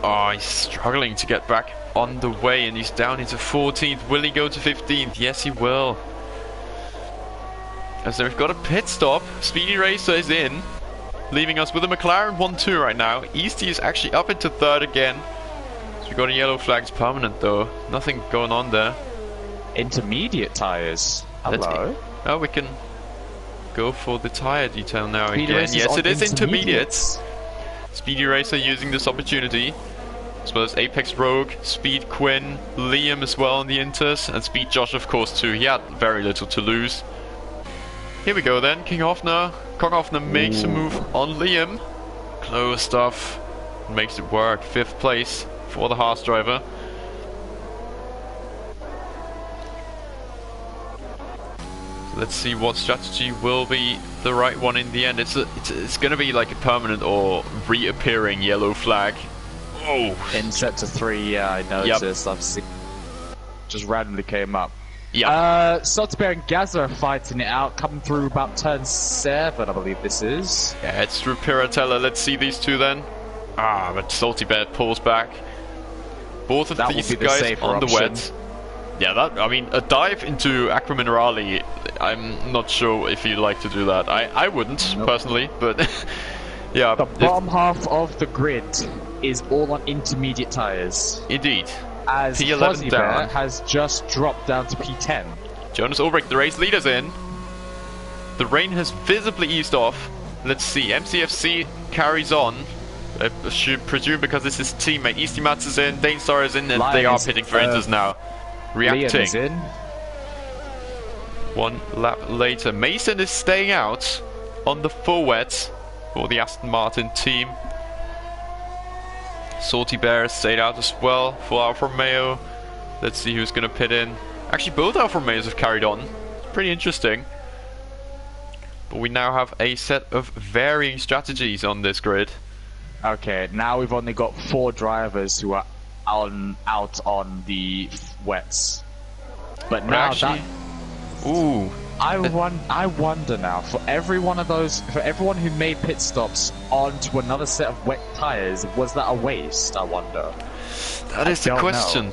Oh, he's struggling to get back on the way, and he's down into 14th. Will he go to 15th? Yes, he will. As we've got a pit stop. Speedy Racer is in, leaving us with a McLaren 1-2 right now. Easty is actually up into 3rd again. So we've got a yellow flag. It's permanent though. Nothing going on there. Intermediate tyres. Hello. Oh, we can go for the tyre detail now again. Yes, it is intermediate. Speedy Racer using this opportunity, as well as Apex Rogue, Speed Quinn, Liam as well on the Inters, and Speed Josh of course too. He had very little to lose. Here we go then. Kong Hoffner makes a move on Liam. Close stuff. Makes it work. 5th place for the Haas driver. Let's see what strategy will be the right one in the end. It's going to be like a permanent or reappearing yellow flag. Oh! In sector 3, yeah, I noticed. Yep. I've seen. Just randomly came up. Yeah. Salty and Gaza are fighting it out, coming through about turn 7, I believe this is. Yeah, it's through Piratella. Let's see these two then. But Salty Bear pulls back. Both of these guys on the wet. Yeah, I mean, a dive into Aqua Minerali, I'm not sure if you'd like to do that. I wouldn't, personally, but yeah. The bottom half of the grid is all on intermediate tyres. Indeed. As P11 down. Has just dropped down to P10. Jonas Ulbrich, the race leader's in. The rain has visibly eased off. Let's see. MCFC carries on. I should presume because this is teammate. Eastimats is in, Danestar is in, and Lion they are is, pitting for Inters now. Liam Reacting. is in. One lap later. Mason is staying out on the full wet for the Aston Martin team. Salty Bear has stayed out as well for Alfa Romeo. Let's see who's going to pit in. Actually, both Alfa Romeos have carried on. It's pretty interesting. But we now have a set of varying strategies on this grid. Okay, now we've only got 4 drivers who are out on the wets. But now actually, ooh. I wonder now, for every one of those, for everyone who made pit stops onto another set of wet tires, was that a waste, I wonder? That is the question.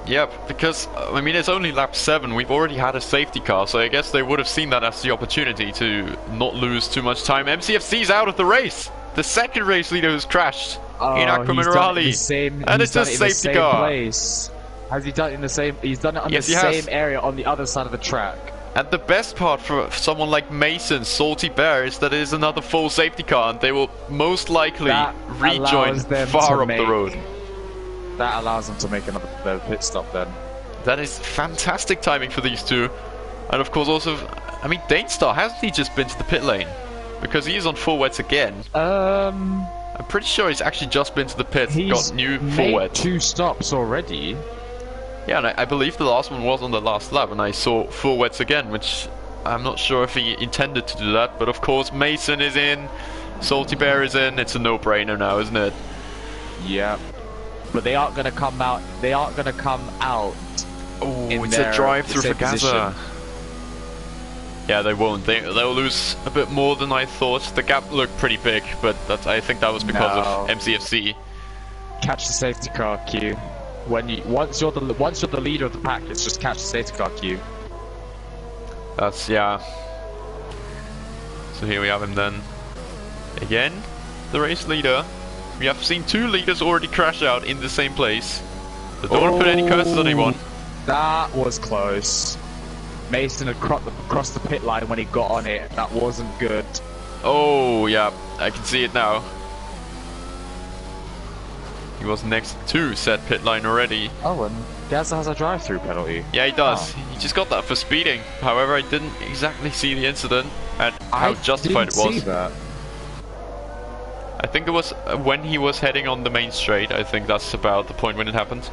Yep, because, I mean, it's only lap 7, we've already had a safety car, so I guess they would have seen that as the opportunity to not lose too much time. MCFC's out of the race! The second race leader who's crashed in Aqua Minerali. And it's a safety car. Place. Has he done it in the same? He's done it on the same area on the other side of the track. And the best part for someone like Mason, Salty Bear, is that it is another full safety car, and they will most likely rejoin far up the road. That allows them to make another pit stop then. That is fantastic timing for these two. And of course also, I mean, Danestar, hasn't he just been to the pit lane? Because he is on full wets again. I'm pretty sure he's actually just been to the pit, got new full wet. 2 stops already. Yeah, and I believe the last one was on the last lap, and I saw full wets again, which I'm not sure if he intended to do that. But of course, Mason is in, Salty Bear is in. It's a no-brainer now, isn't it? Yeah, but they aren't going to come out. They aren't going to come out. Oh, it's a drive-through for Gaza. Yeah, they won't. They'll lose a bit more than I thought. The gap looked pretty big, but I think that was because of MCFC. Catch the safety car queue. Once you're the leader of the pack, it's just catch the safety car queue. That's So here we have him then. Again, the race leader. We have seen 2 leaders already crash out in the same place. So don't want to put any curses on anyone. That was close. Mason had crossed the pit line when he got on it. That wasn't good. Oh, yeah, I can see it now. He was next to said pit line already. Oh, and Gaza has a drive-through penalty. Yeah, he does. He just got that for speeding. However, I didn't exactly see the incident and how justified it was. See that. I think it was when he was heading on the main straight. I think that's about the point when it happened.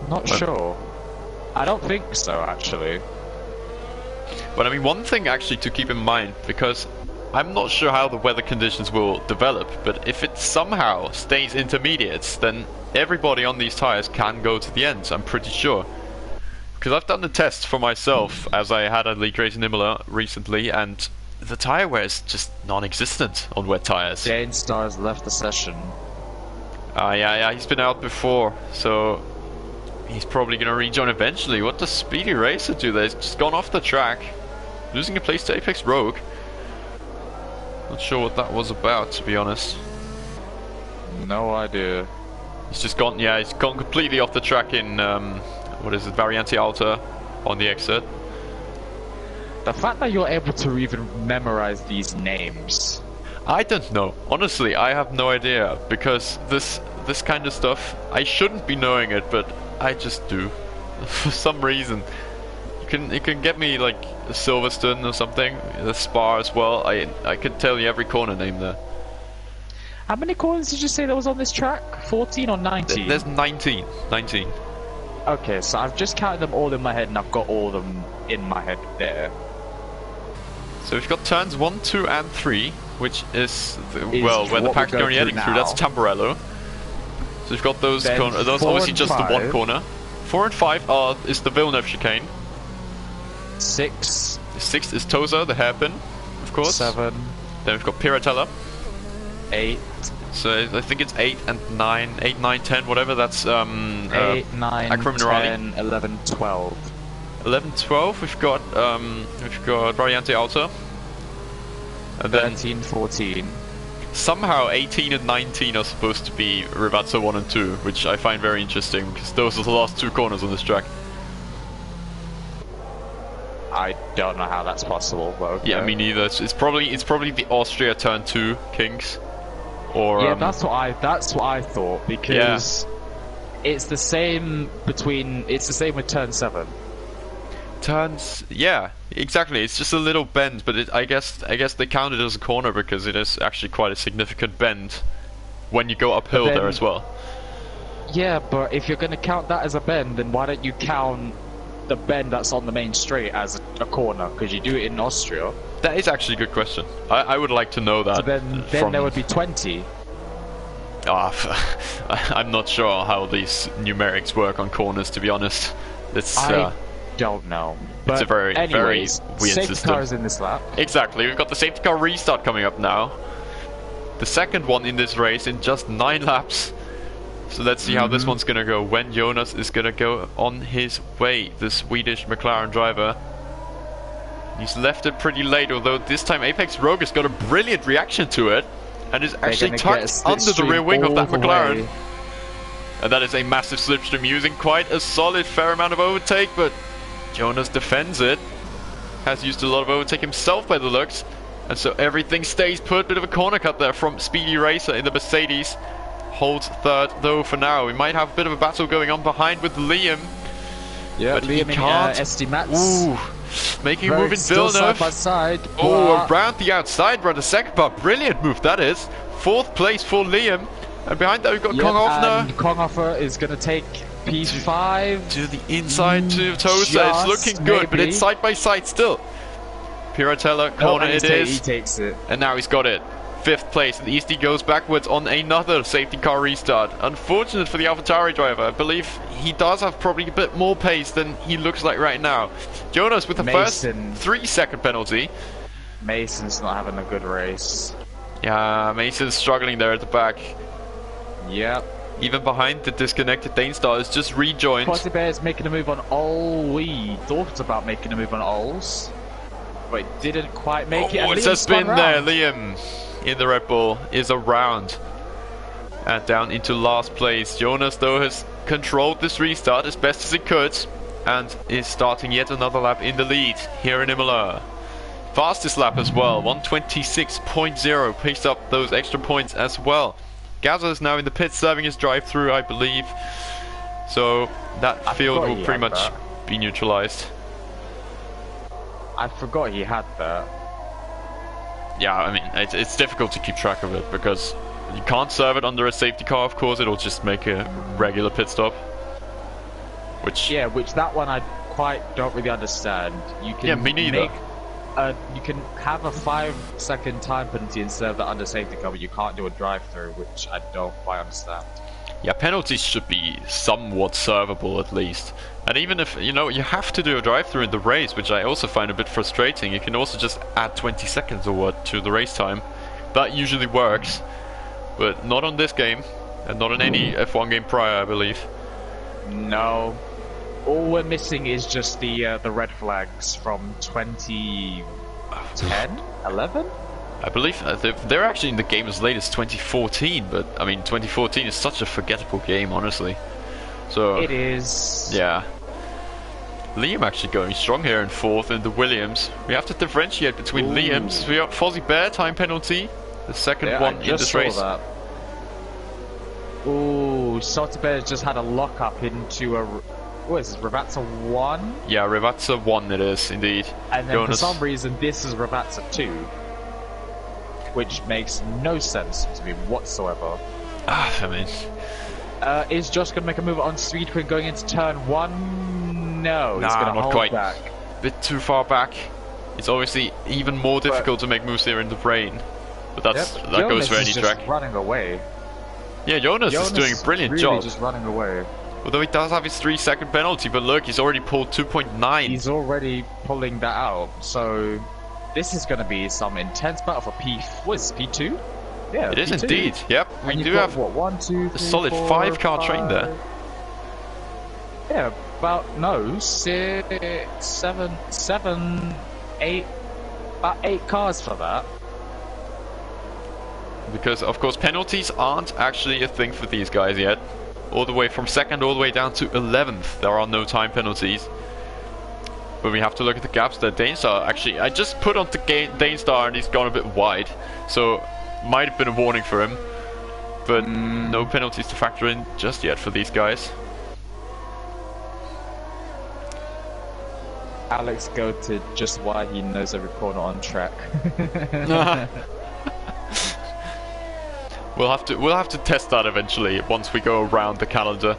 Not sure. I don't think so, actually. But I mean, one thing actually to keep in mind, because I'm not sure how the weather conditions will develop, but if it somehow stays intermediates, then everybody on these tires can go to the ends, I'm pretty sure. Because I've done the test for myself, as I had a league race in Imola recently, and the tire wear is just non-existent on wet tires. Danestar's left the session. Yeah, he's been out before, so he's probably going to rejoin eventually. What does Speedy Racer do there? He's just gone off the track, losing a place to Apex Rogue. Not sure what that was about, to be honest. No idea. He's just gone, he's gone completely off the track in, what is it, Variante Alta on the exit. The fact that you're able to even memorize these names. I don't know. Honestly, I have no idea, because this kind of stuff, I shouldn't be knowing it, but I just do. For some reason. You can get me like Silverstone or something, the Spa as well. I can tell you every corner name there. How many corners did you say there was on this track? 14 or 19? There's 19. 19. Okay, so I've just counted them all in my head and I've got all of them in my head there. So we've got turns 1, 2 and 3, which is where the pack's currently heading through. That's Tamburello. So we've got those corners. Those obviously just the one corner. 4 and 5 is the Villeneuve chicane. 6. 6 is Tosa, the hairpin, of course. 7. Then we've got Piratella. 8. So I think it's 8 and 9, 8, 9, 10, whatever. That's 8, 9, 10, 11, 12. 11, 12. We've got Variante Alta. And 13, 14. Somehow 18 and 19 are supposed to be Rivazza 1 and 2, which I find very interesting because those are the last 2 corners on this track. I don't know how that's possible. But okay. Yeah, me neither. It's probably the Austria turn 2 kinks. Or yeah, that's what I thought, because it's the same with turn 7. Turns, yeah, exactly. It's just a little bend, but I guess they count it as a corner because it is actually quite a significant bend when you go uphill there as well. Yeah, but if you're going to count that as a bend, then why don't you count the bend that's on the main straight as a corner? Because you do it in Austria. That is actually a good question. I would like to know that. So then there would be 20. I'm not sure how these numerics work on corners, to be honest. I don't know. But it's a very weird safety system. Car is in this lap. Exactly. We've got the safety car restart coming up now. The second one in this race in just 9 laps. So let's see how this one's gonna go. When Jonas is gonna go on his way, the Swedish McLaren driver. He's left it pretty late, although this time Apex Rogue has got a brilliant reaction to it and is actually tucked under the rear wing of that McLaren. And that is a massive slipstream, using quite a solid fair amount of overtake, but Jonas defends it. Has used a lot of overtake himself by the looks, and so everything stays put. Bit of a corner cut there from Speedy Racer in the Mercedes. Holds third though for now. We might have a bit of a battle going on behind with Liam. Yeah, but Liam can't. SD Mats. Ooh, making a move in Villeneuve. Side by side. Oh, around the outside, brother. Second part, brilliant move that is. 4th place for Liam. And behind that we've got Konghoffner. And Konghoffner is going to take P5 to the inside to Tosa. It's looking good, but it's side by side still. Piratella corner it is. He takes it. And now he's got it. 5th place, and Easty goes backwards on another safety car restart. Unfortunate for the AlphaTauri driver. I believe he does have probably a bit more pace than he looks like right now. Jonas with the first 3-second penalty. Mason's not having a good race. Yeah, Mason's struggling there at the back. Yep. Even behind the disconnected Danestar is just rejoined. Quasi Bear's making a move on Ol. We thought about making a move on Ols, but didn't quite make it. It's a spin there. Liam in the Red Bull is around and down into last place. Jonas though has controlled this restart as best as he could and is starting yet another lap in the lead here in Imola. Fastest lap as well, 126.0, picks up those extra points as well. Gaza is now in the pits serving his drive-through, I believe, so that field will pretty much be neutralized. I forgot he had that. Yeah, I mean, it's difficult to keep track of it because you can't serve it under a safety car, of course. It'll just make a regular pit stop. Which that one I quite don't really understand. You can me neither. You can have a 5-second time penalty and serve that under safety car, but you can't do a drive-through, which I don't quite understand. Yeah, penalties should be somewhat servable at least. And even if, you have to do a drive-through in the race, which I also find a bit frustrating, you can also just add 20 seconds or what to the race time. That usually works, but not on this game, and not on any F1 game prior, I believe. No. All we're missing is just the red flags from 2010, 11? I believe they're actually in the game as late as 2014, but I mean 2014 is such a forgettable game, honestly. So it is. Yeah. Liam actually going strong here in 4th in the Williams. We have to differentiate between Liams. We got Fozzie Bear time penalty, the second one in this race. That. Ooh, Salty Bear just had a lock up into a. What is this, Ravazza 1? Yeah, Ravazza 1 it is, indeed. And then for some reason this is Ravazza 2. Which makes no sense to me whatsoever. I mean... is Josh going to make a move on Speed Queen going into turn 1? No, he's going to hold quite. back. Bit too far back. It's obviously even more difficult to make moves here in the rain. But that goes for any track. Just running away. Yeah, Jonas is doing a brilliant job. Just running away. Although he does have his 3-second penalty, but look, he's already pulled 2.9. He's already pulling that out, so this is going to be some intense battle for P2? Yeah, it is P2. Indeed. Yep, we do have one, two, three, a solid 5-car train there. Yeah, about 6, 7, 8, about 8 cars for that. Because of course penalties aren't actually a thing for these guys yet. All the way from 2nd all the way down to 11th, there are no time penalties. But we have to look at the gaps that Danestar actually. I just put on the Danestar and he's gone a bit wide, so might have been a warning for him. But no penalties to factor in just yet for these guys. Alex goated just why he knows every corner on track. We'll have to test that eventually once we go around the calendar.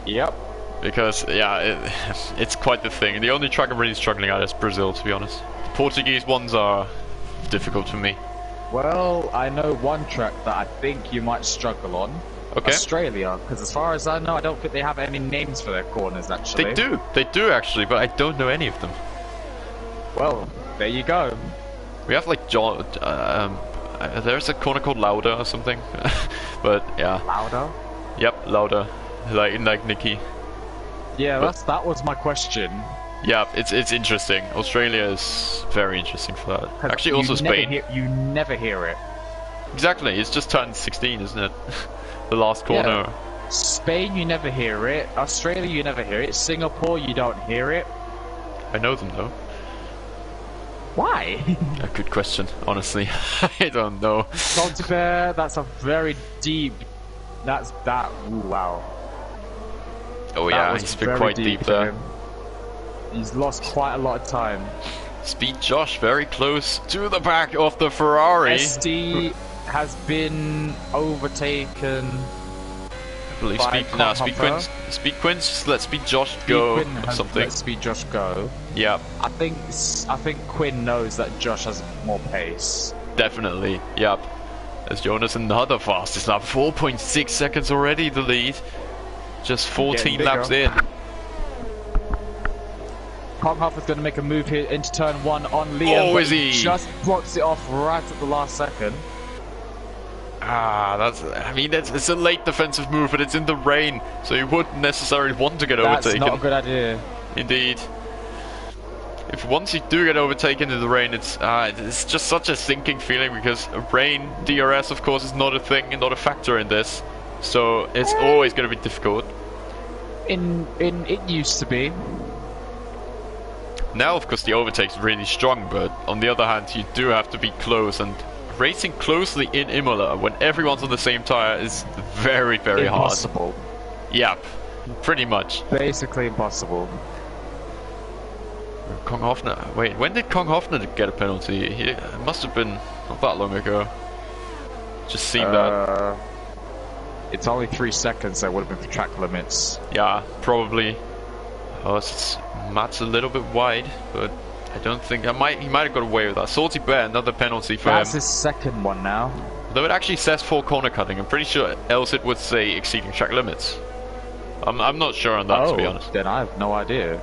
Yep. Because yeah, it's quite the thing. The only track I'm really struggling at is Brazil, to be honest. The Portuguese ones are difficult for me. Well, I know one track that I think you might struggle on. Okay. Australia, because as far as I know, I don't think they have any names for their corners actually. They do actually, but I don't know any of them. Well, there you go. We have like there's a corner called Lauda or something, but yeah. Lauda? Yep, Lauda, like Nikki. Yeah, that was my question. Yeah, it's interesting. Australia is very interesting for that. Actually, also Spain. You never hear it. Exactly, it's just turned 16, isn't it? The last corner. Yeah. Spain, you never hear it. Australia, you never hear it. Singapore, you don't hear it. I know them though. Why? A good question, honestly. I don't know. Saltibear, that's a very deep. Ooh, wow. Oh yeah, he's been quite deep there. He's lost quite a lot of time. Speed Josh very close to the back of the Ferrari. SD has been overtaken. I believe Speed Quinns just let Speed Josh go or something. Let Speed Josh go. Yeah. I think Quinn knows that Josh has more pace. Definitely. Yep. As Jonas another fastest lap, 4.6 seconds already the lead. Just 14 laps in. Konghoffer's going to make a move here into turn 1 on Liam. Oh, is he? Just blocks it off right at the last second. It's a late defensive move, but it's in the rain, so you wouldn't necessarily want to get overtaken. That's not a good idea. Indeed. If once you do get overtaken in the rain, it's just such a sinking feeling, because rain, DRS of course is not a thing and not a factor in this, so it's always going to be difficult. It used to be. Now of course the overtake's really strong, but on the other hand you do have to be close, and racing closely in Imola when everyone's on the same tire is very, very impossible. hard. Yep, pretty much. Basically impossible. Konghoffer. Wait, when did Konghoffer get a penalty? It must have been not that long ago. Just seen that. It's only 3 seconds, so it would have been for track limits. Yeah, probably. Oh, Matt's a little bit wide, but I don't think he might have got away with that. Salty Bear, another penalty for him. That's his second one now. Though it actually says full corner cutting, I'm pretty sure else it would say exceeding track limits. I'm not sure on that, to be honest. Then I have no idea.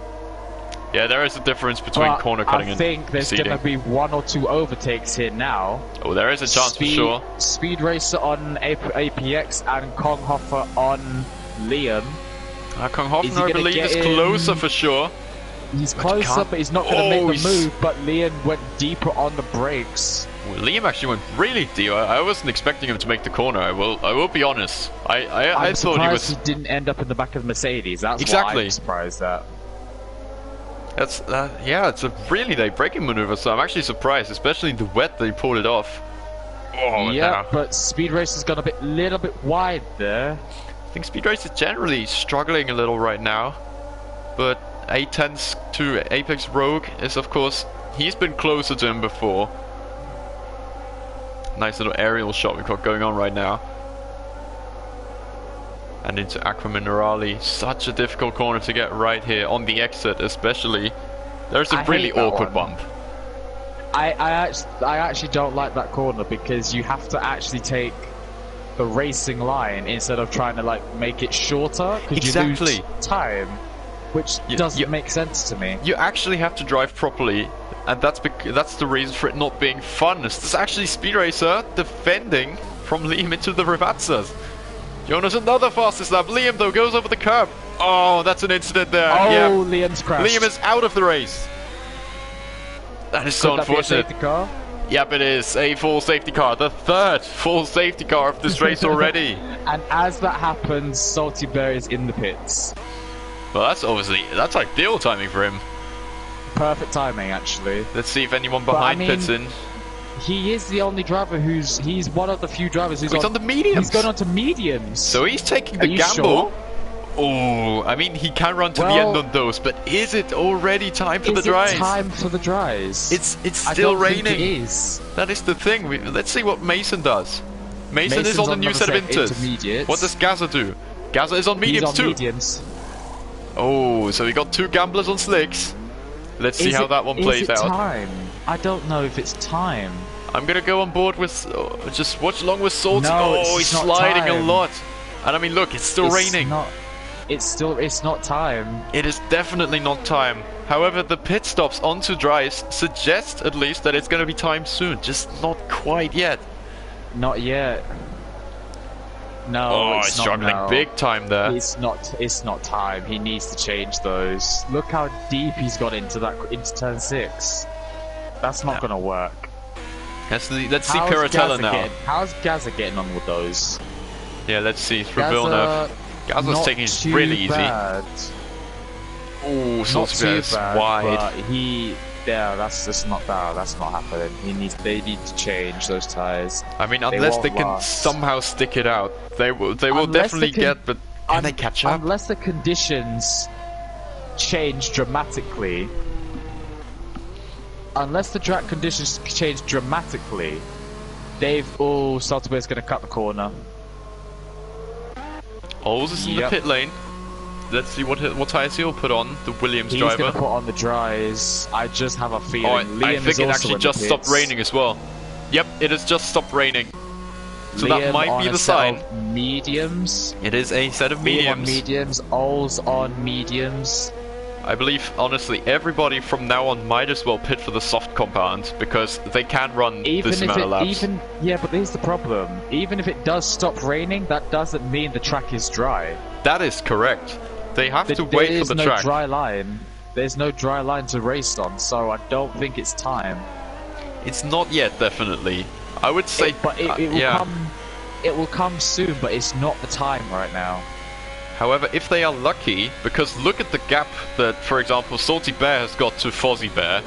Yeah, there is a difference between corner cutting and I think there's going to be 1 or 2 overtakes here now. Oh, there is a chance for sure. Speed Racer on APX and Konghoffer on Liam. Konghoffer, I believe, is closer for sure. He's closer, but he's not going to make the move. But Liam went deeper on the brakes. Well, Liam actually went really deep. I wasn't expecting him to make the corner. I will be honest. I thought he was. He didn't end up in the back of the Mercedes. That's exactly what I'm surprised at. That's yeah, it's a really late braking maneuver. So I'm actually surprised, especially the wet they pulled it off. Oh yeah, but Speed Racer's gone a little bit wide there. I think Speed Racer is generally struggling a little right now, but 8/10 to Apex Rogue is, of course, he's been closer to him before. Nice little aerial shot we've got going on right now. And into Aqua Minerale, such a difficult corner to get right here on the exit, especially. There's a really awkward bump. I actually don't like that corner, because you have to actually take the racing line instead of trying to make it shorter, because you lose time, which doesn't make sense to me. You actually have to drive properly, and that's the reason for it not being fun. It's actually Speed Racer defending from Liam into the Rivazzas. Jonas another fastest lap. Liam though goes over the curb. Oh, that's an incident there. Oh, yeah. Liam's crashed. Liam is out of the race. That is so unfortunate. Could that be a safety car? Yep, it is a full safety car. The third full safety car of this race already. And as that happens, Salty Bear is in the pits. Well, that's ideal timing for him. Perfect timing, actually. Let's see if anyone But, behind pits in. He is the only driver he's one of the few drivers who's He's on the mediums. He's going on to mediums. So he's taking the Are you gamble. sure? Oh, I mean, he can run to the end on those, but is it already time for the Is it dries? time for the dries? It's still I don't raining. think it is. That is the thing. Let's see what Mason does. Mason is Mason's on a new set of intermediates. inters. What does Gaza do? Gaza is on mediums He's on too. mediums. Oh, so we got two gamblers on slicks. Let's see how that one plays Is it out. time? I don't know if it's time. I'm gonna go on board with just watch along with Salty. No, oh, it's he's not sliding a time. lot. And I mean, look, it's still raining. It's not time. It is definitely not time. However, the pit stops onto dries suggest at least that it's gonna be time soon. Just not quite yet. Not yet. No, Oh, it's he's not struggling now. big time there. It's not time. He needs to change those. Look how deep he's got into turn 6. That's not gonna work. Let's see How's Piratella now. How's Gaza getting on with those? Yeah, let's see through Villeneuve. Gaza's taking it really easy. Oh, Salty Bear is wide. But that's not happening. They need to change those tires. I mean, unless they can somehow stick it out, they will definitely get. But can they catch up? Unless the conditions change dramatically. Unless the track conditions change dramatically, Salty Bear's going to cut the corner. Oz is in the pit lane. Let's see what tires he'll put on. The Williams driver. He's going to put on the dries. I just have a feeling. I think it actually just stopped raining as well. Yep, it has just stopped raining. So Liam that might be the sign. Mediums. It is a set of mediums. Mediums. Oz on mediums. I believe, honestly, everybody from now on might as well pit for the soft compound because they can run this amount of laps. Yeah, but here's the problem. Even if it does stop raining, that doesn't mean the track is dry. That is correct. They have to wait for the track. Dry line. There's no dry line to race on, so I don't think it's time. It's not yet, definitely. I would say, it will come soon, but it's not the time right now. However, if they are lucky, because look at the gap that, for example, Salty Bear has got to Fozzie Bear.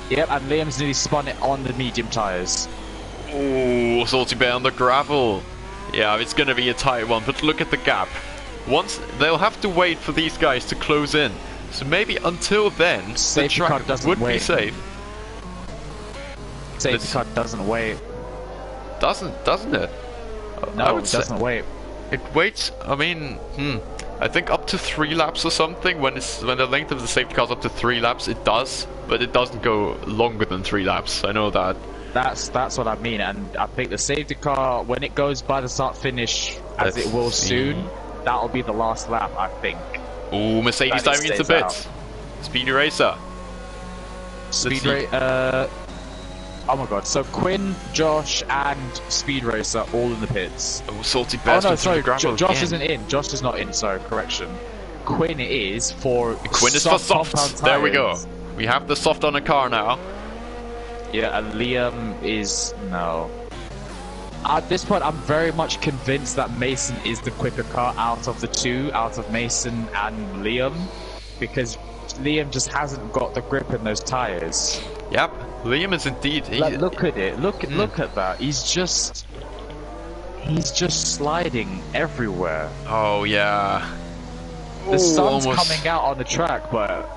Yep, and Liam's nearly spun it on the medium tyres. Oh, Salty Bear on the gravel. Yeah, it's going to be a tight one, but look at the gap. They'll have to wait for these guys to close in. So maybe until then, the track would be safe. Safety car doesn't wait. Doesn't it? No, it doesn't wait. It waits, I mean, I think up to 3 laps or something. When the length of the safety car is up to 3 laps, it does, but it doesn't go longer than 3 laps. I know that. That's what I mean, and I think the safety car, when it goes by the start finish, as it will soon, that'll be the last lap, I think. Ooh, Mercedes diving into pits. Speedy Racer. Oh my god, so Quinn, Josh, and Speed Racer all in the pits. Oh, Salty Bear's sorry, Josh isn't in. Josh is not in, sorry, correction. Quinn is for soft. There we go. We have the soft on a car now. Yeah, and Liam is... no. At this point, I'm very much convinced that Mason is the quicker car out of the two, out of Mason and Liam, because Liam just hasn't got the grip in those tyres. Yep, Liam is indeed... look at it, look at that, he's just sliding everywhere. Oh yeah. The sun's coming out on the track, but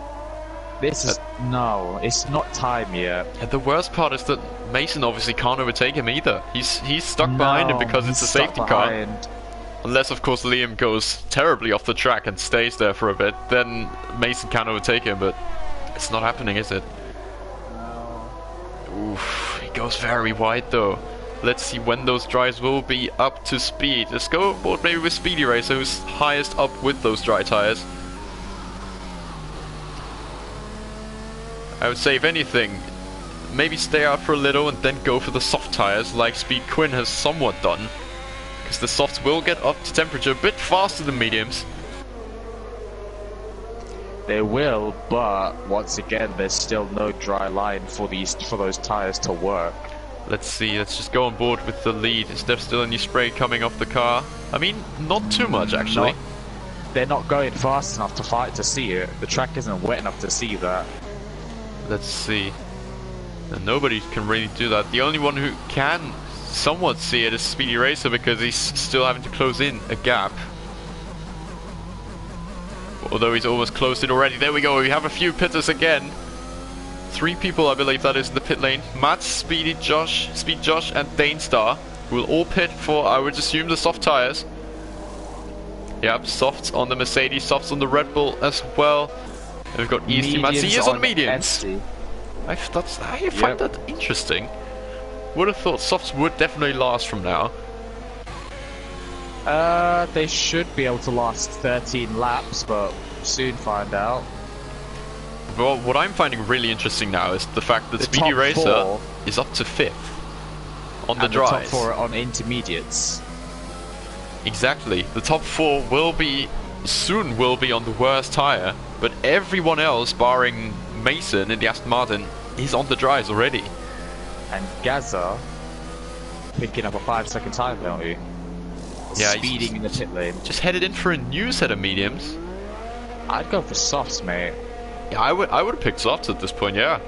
this is... no, it's not time yet. And the worst part is that Mason obviously can't overtake him either. He's stuck behind him because it's a safety car. Unless, of course, Liam goes terribly off the track and stays there for a bit, then Mason can overtake him, but it's not happening, is it? Oof, he goes very wide though. Let's see when those dries will be up to speed. Let's go aboard maybe with Speedy Racer, who's highest up with those dry tires. I would say, if anything, maybe stay out for a little and then go for the soft tires, like Speed Quinn has somewhat done. Because the softs will get up to temperature a bit faster than mediums. They will, but once again, there's still no dry line for those tires to work. Let's see, let's just go on board with the lead. Is there still any spray coming off the car? I mean, not too much actually. They're not going fast enough to see it. The track isn't wet enough to see that. Let's see. And nobody can really do that. The only one who can somewhat see it is Speedy Racer, because he's still having to close in a gap. Although he's almost closed it already. There we go, we have a few pitters again. 3 people, I believe that is, in the pit lane. Mats, Speed Josh, and Danestar will all pit for, I would assume, the soft tires. Yep, softs on the Mercedes, softs on the Red Bull as well. And we've got EC Mats, he is on mediums. I find that interesting. Would have thought softs would definitely last from now. They should be able to last 13 laps, but soon find out. Well, what I'm finding really interesting now is the fact that Speedy Racer is up to 5th on the dries. The top 4 on intermediates. Exactly. The top 4 will be on the worst tyre, but everyone else, barring Mason in the Aston Martin, is on the dries already. And Gaza picking up a 5-second time penalty. Yeah, speeding in the pit lane. Just headed in for a new set of mediums. I'd go for softs, mate. Yeah, I would have picked softs at this point, yeah.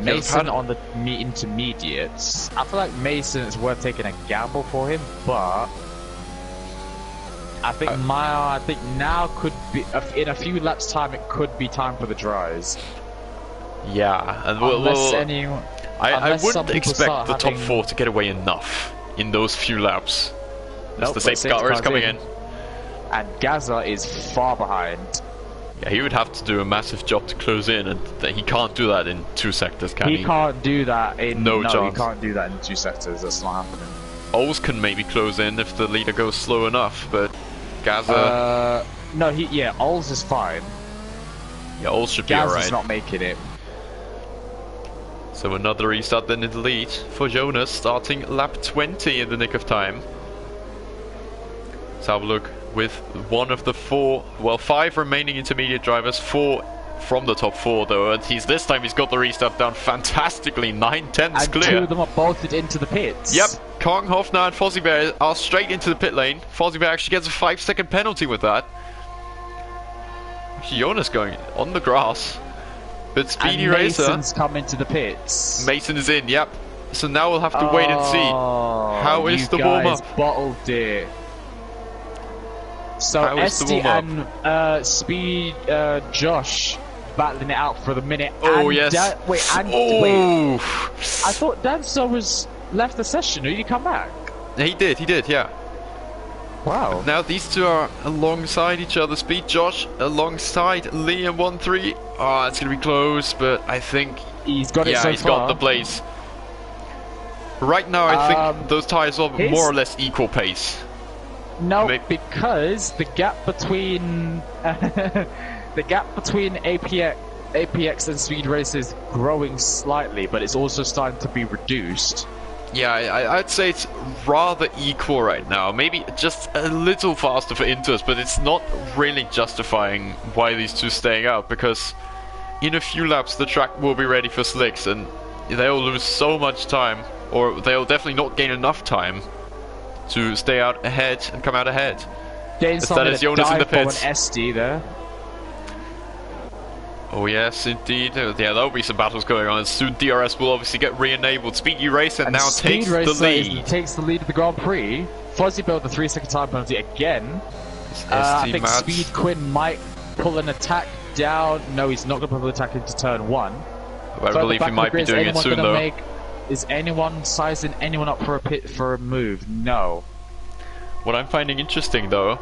Mason on the intermediates. I feel like Mason is worth taking a gamble for him, but I think now could be, in a few laps time, it could be time for the dries. Yeah, and I wouldn't expect the top 4 to get away enough in those few laps. As the safety car is coming in. And Gaza is far behind. Yeah, he would have to do a massive job to close in, and he can't do that in 2 sectors, can he? He can't do that in... No chance. He can't do that in 2 sectors, that's not happening. Ols can maybe close in if the leader goes slow enough, but Gaza... no, Ols is fine. Yeah, Ols should be alright. Gaza's not making it. So another restart then in the lead for Jonas, starting lap 20 in the nick of time. Let's have a look with one of the 5 remaining intermediate drivers, 4 from the top 4 though, and this time he's got the restart down fantastically, 9/10 clear. 2 of them are bolted into the pits. Yep, Kong, Hofner and Fozziebear are straight into the pit lane. Fozziebear actually gets a 5-second penalty with that. Jonas going on the grass. But Speedy Racer... Mason's come into the pits. Mason is in, yep. So now we'll have to wait and see. How is the warm-up? Bottled it. So SD and Speed Josh battling it out for the minute. Oh, yes. Wait. I thought Dancer was left the session. Did he come back? He did, yeah. Wow. Now these 2 are alongside each other. Speed Josh alongside Liam 1-3. Oh, it's going to be close, but I think... He's got it so far. Yeah, he's got the place. Right now, I think those tyres are more or less equal pace. No, because the gap between APX and Speed Racer is growing slightly, but it's also starting to be reduced. Yeah, I'd say it's rather equal right now. Maybe just a little faster for Inters, but it's not really justifying why these 2 staying out, because in a few laps the track will be ready for slicks, and they'll lose so much time, or they'll definitely not gain enough time to stay out ahead and come out ahead. That is Jonas in the pits. SD there. Oh yes, indeed. Yeah, there'll be some battles going on. Soon DRS will obviously get re-enabled. Speedy Racer now takes the lead. Takes the lead of the Grand Prix. Fuzzy built the 3-second time penalty again. I think Speed Quinn might pull an attack down. No, he's not going to pull an attack into turn 1. I believe he might be doing it soon though. Is anyone sizing anyone up for a move? No. What I'm finding interesting though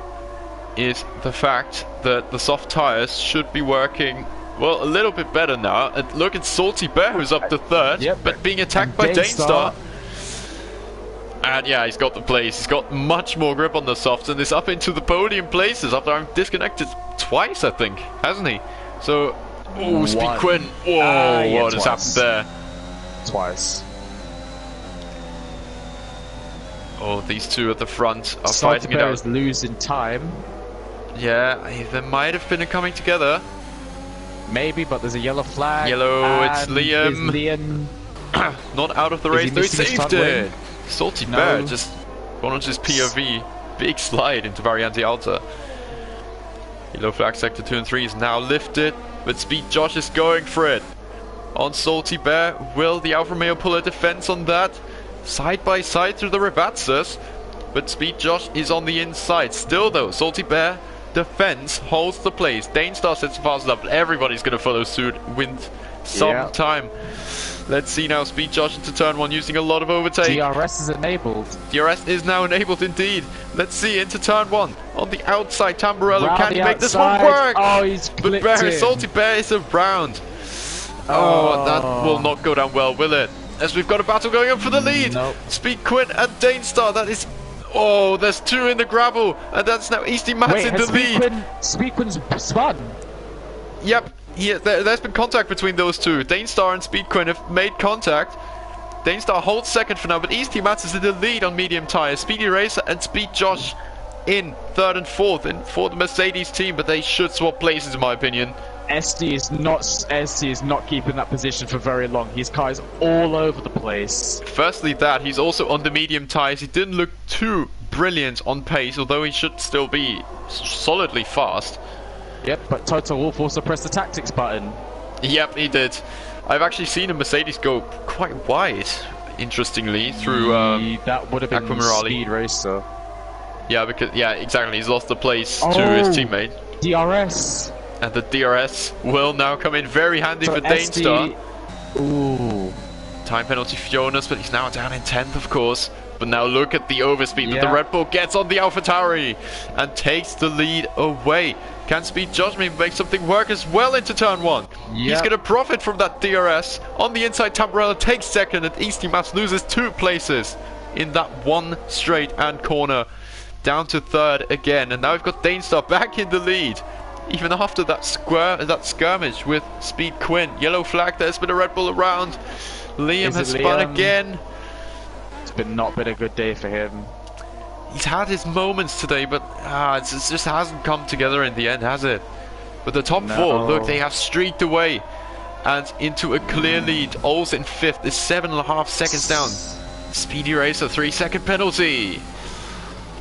is the fact that the soft tires should be working, well, a little bit better now. And look at Salty Bear, who's up to 3rd, but being attacked by Danestar. And yeah, he's got the place. He's got much more grip on the softs and is up into the podium places after I'm disconnected twice, I think, hasn't he? So, Speed Quinn. Whoa, what has happened there? Twice. Oh, these 2 at the front are Salty fighting it Bear out. is losing time. Yeah, there might have been a coming together. Maybe, but there's a yellow flag. Yellow, it's Liam. Not out of the race, though he saved it. Salty Bear just wanted his POV. Big slide into Variante Alta. Yellow flag sector 2 and 3 is now lifted, but Speed Josh is going for it. On Salty Bear, will the Alfa Romeo pull a defense on that? Side by side through the Rebatzers, but Speed Josh is on the inside. Still though, Salty Bear defense holds the place. Danestar sets fast up, but everybody's going to follow suit with some time. Let's see now, Speed Josh into turn 1 using a lot of overtake. DRS is enabled. DRS is now enabled indeed. Let's see, into turn 1. On the outside, Tamburello, can he make this one work? Oh, he's But Bear, Salty Bear is around. Oh, that will not go down well, will it? As we've got a battle going up for the lead. Nope. Speed Quinn and Danestar, that is... Oh, there's 2 in the gravel. And that's now Easty Mats in the lead. Speed Quinn's spun. Yep. There's been contact between those two. Danestar and Speed Quinn have made contact. Danestar holds second for now, but Easty Mats is in the lead on medium tires. Speedy Racer and Speed Josh in third and fourth for the Mercedes team, but they should swap places in my opinion. SD is not keeping that position for very long. His car is all over the place. Firstly that, he's also on the medium tires. He didn't look too brilliant on pace, although he should still be solidly fast. Yep, but Toto Wolff also pressed the tactics button. Yep, he did. I've actually seen a Mercedes go quite wide, interestingly, through that would have been Aquamarali. Speed Racer. Yeah, exactly. He's lost the place to his teammate. DRS. And the DRS will now come in very handy for Danestar. Ooh. Time penalty for Jonas, but he's now down in 10th, of course. But now look at the overspeed that the Red Bull gets on the AlphaTauri and takes the lead away. Can Speed Josh maybe make something work as well into turn 1? Yep. He's going to profit from that DRS. On the inside, Tamburello takes second, and Easty Mats loses 2 places in that one straight and corner. Down to third again, and now we've got Danestar back in the lead. Even after that skirmish with Speed Quinn. Yellow flag, there's been a Red Bull around. Liam has spun again. It's not been a good day for him. He's had his moments today, but it just hasn't come together in the end, has it? But the top 4, look, they have streaked away and into a clear lead. Ols in 5th is 7.5 seconds down. Speedy Racer, 3-second penalty.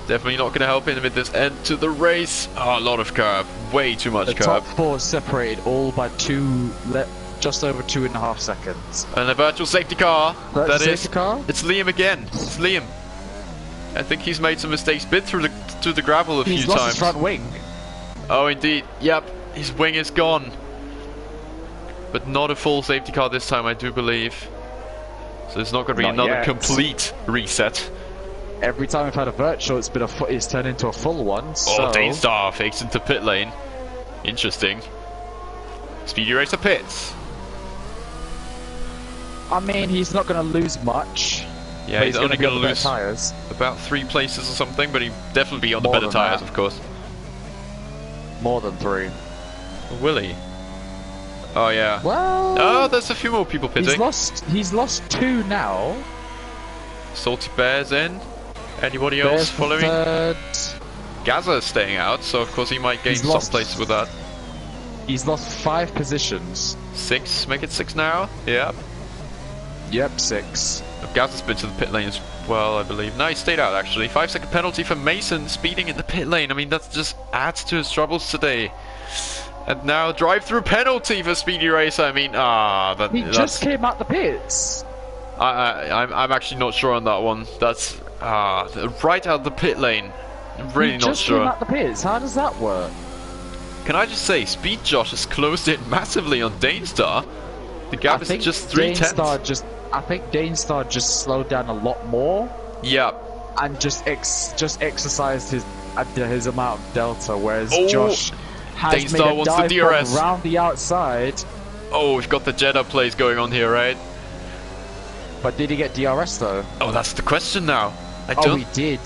Definitely not going to help him with this end to the race. Oh, a lot of curb. Way too much curb. The top 4 separated all by just over 2.5 seconds. And a virtual safety car. Safety car? It's Liam again. It's Liam. I think he's made some mistakes. Been through the gravel a few times. He's lost his front wing. Oh, indeed. Yep. His wing is gone. But not a full safety car this time, I do believe. So it's not going to be another complete reset. Every time we've had a virtual, it's turned into a full one. So. Oh, Danestar fakes into pit lane. Interesting. Speedy Racer pits. I mean, he's not going to lose much. Yeah, he's only going to lose tires. About 3 places or something, but he'd definitely be on the better tires, of course. More than 3. Will he? Oh yeah. Well. Oh, there's a few more people pitting. He's lost 2 now. Salty Bear's in. Anybody else following? Third. Gaza's staying out, so of course he might gain some places with that. He's lost 5 positions. 6, make it 6 now. Yeah. Yep, 6. Gaza's been to the pit lane as well, I believe. No, he stayed out actually. 5-second penalty for Mason speeding in the pit lane. I mean, that just adds to his troubles today. And now drive-through penalty for Speedy Racer. I mean, he just came out the pits. I'm actually not sure on that one. That's right out the pit lane. I'm really not sure. He just came out the pits. How does that work? Can I just say, Speed Josh has closed in massively on Danestar. The gap is just 3/10. I think Danestar just slowed down a lot more. Yeah. And just exercised his amount of delta, whereas Josh has Danestar made a wants the DRS around the outside. Oh, we've got the Jeddah plays going on here, right? But did he get DRS though? Oh, that's the question now. He did.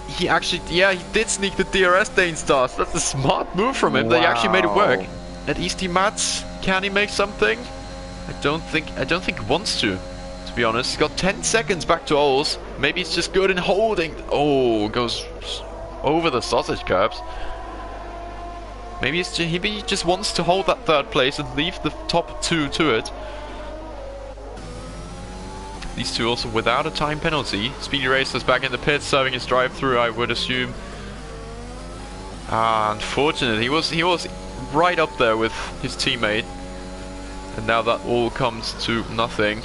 He actually, he did sneak the DRS Danestar. So that's a smart move from him. They actually made it work. At Easty Mats, can he make something? I don't think he wants to be honest. He's got 10 seconds back to Ols. Maybe he's just good in holding. Oh, goes over the sausage curbs. Maybe he just wants to hold that 3rd place and leave the top 2 to it. These 2 also without a time penalty. Speedy Racer's back in the pits, serving his drive-through, I would assume. Ah, unfortunate. He was right up there with his teammate, and now that all comes to nothing.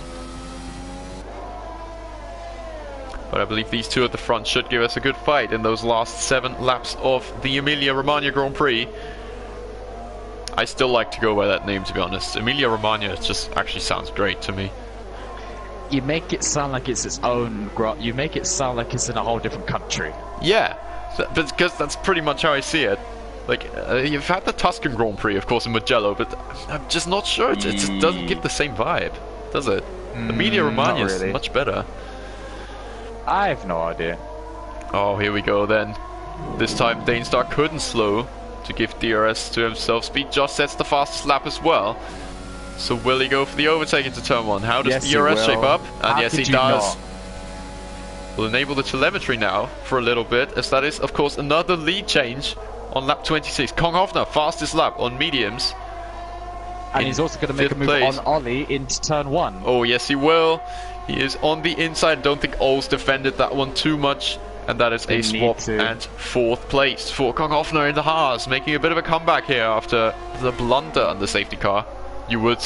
But I believe these two at the front should give us a good fight in those last 7 laps of the Emilia-Romagna Grand Prix. I still like to go by that name, to be honest. Emilia-Romagna just actually sounds great to me. You make it sound like it's its own. You make it sound like it's in a whole different country. Yeah, but because that's pretty much how I see it. Like, you've had the Tuscan Grand Prix, of course, in Mugello, but I'm just not sure. It just doesn't give the same vibe, does it? Emilia-Romagna is much better. I have no idea. Oh, here we go then. This time Danestar couldn't slow to give DRS to himself. Speed Josh sets the fastest lap as well. So will he go for the overtake into turn 1? How does DRS shape up? And yes, he does. We'll enable the telemetry now for a little bit, as that is, of course, another lead change on lap 26. Kong Hofner, fastest lap on mediums. And he's also going to make a move on Ollie into turn 1. Oh, yes, he will. He is on the inside. Don't think Ols defended that one too much. And that is a swap and 4th place for Kong Hofner in the Haas, making a bit of a comeback here after the blunder on the safety car. You would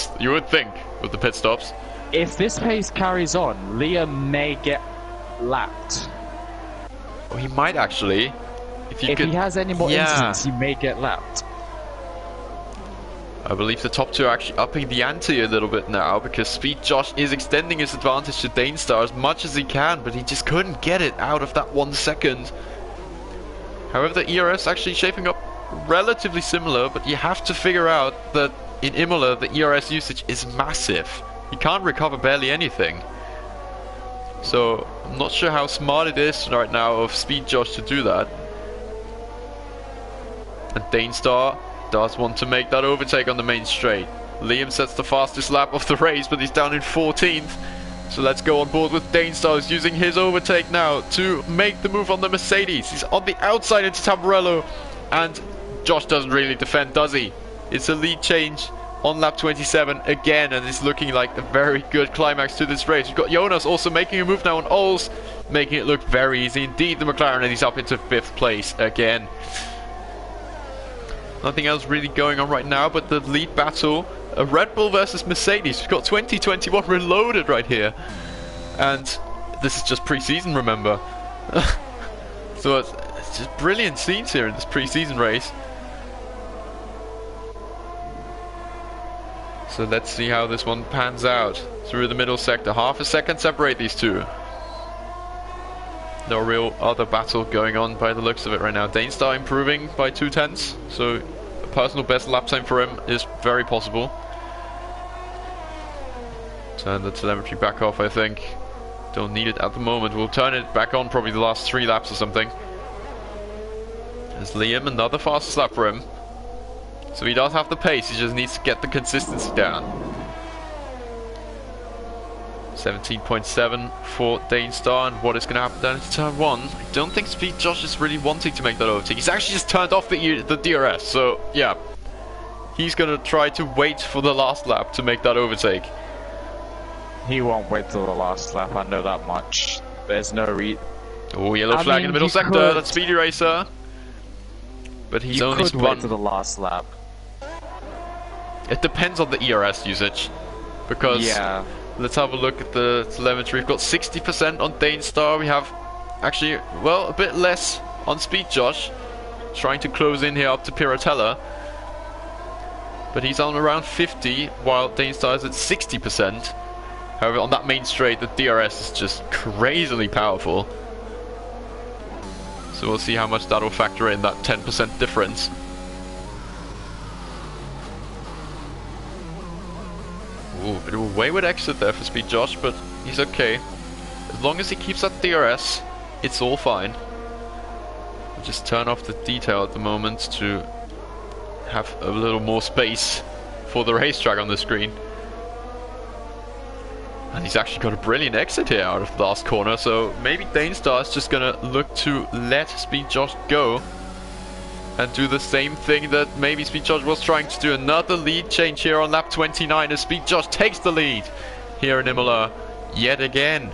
think with the pit stops. If this pace carries on, Liam may get lapped. Oh, he might actually. If he has any more incidents, he may get lapped. I believe the top 2 are actually upping the ante a little bit now, because Speed Josh is extending his advantage to Danestar as much as he can, but he just couldn't get it out of that 1 second. However, the ERS actually shaping up relatively similar, but you have to figure out that in Imola the ERS usage is massive. He can't recover barely anything. So I'm not sure how smart it is right now of Speed Josh to do that. And Danestar does want to make that overtake on the main straight. Liam sets the fastest lap of the race, but he's down in 14th. So let's go on board with Danestar, who's using his overtake now to make the move on the Mercedes. He's on the outside into Tamburello, and Josh doesn't really defend, does he? It's a lead change on lap 27 again, and it's looking like a very good climax to this race. We've got Jonas also making a move now on Ols, making it look very easy indeed, the McLaren, and he's up into 5th place again. Nothing else really going on right now but the lead battle. A Red Bull versus Mercedes. We've got 2021 reloaded right here. And this is just pre-season, remember. So it's just brilliant scenes here in this pre-season race. So let's see how this one pans out. Through the middle sector. Half a second separate these two. No real other battle going on by the looks of it right now. Danestar improving by 2/10, so a personal best lap time for him is very possible. Turn the telemetry back off, I think. Don't need it at the moment. We'll turn it back on probably the last 3 laps or something. There's Liam, another fastest lap for him. So he does have the pace, he just needs to get the consistency down. 17.7 for Danestar, and what is going to happen down into turn 1? I don't think Speed Josh is really wanting to make that overtake. He's actually just turned off the DRS, so yeah. He's going to try to wait for the last lap to make that overtake. He won't wait till the last lap, I know that much. There's no Oh, yellow flag in the middle sector, that's Speedy Racer. But he's only spun. Wait till the last lap. It depends on the ERS usage. Because... yeah. Let's have a look at the telemetry. We've got 60% on Danestar. We have actually, well, a bit less on Speed Josh. Trying to close in here up to Piratella. But he's on around 50, while Danestar is at 60%. However, on that main straight, the DRS is just crazily powerful. So we'll see how much that will factor in, that 10% difference. Ooh, bit of a wayward exit there for Speed Josh, but he's okay. As long as he keeps that DRS, it's all fine. I'll just turn off the detail at the moment to have a little more space for the racetrack on the screen. And he's actually got a brilliant exit here out of the last corner, so maybe Danestar is just gonna look to let Speed Josh go and do the same thing that maybe Speed Josh was trying to do. Another lead change here on lap 29 as Speed Josh takes the lead here in Imola yet again.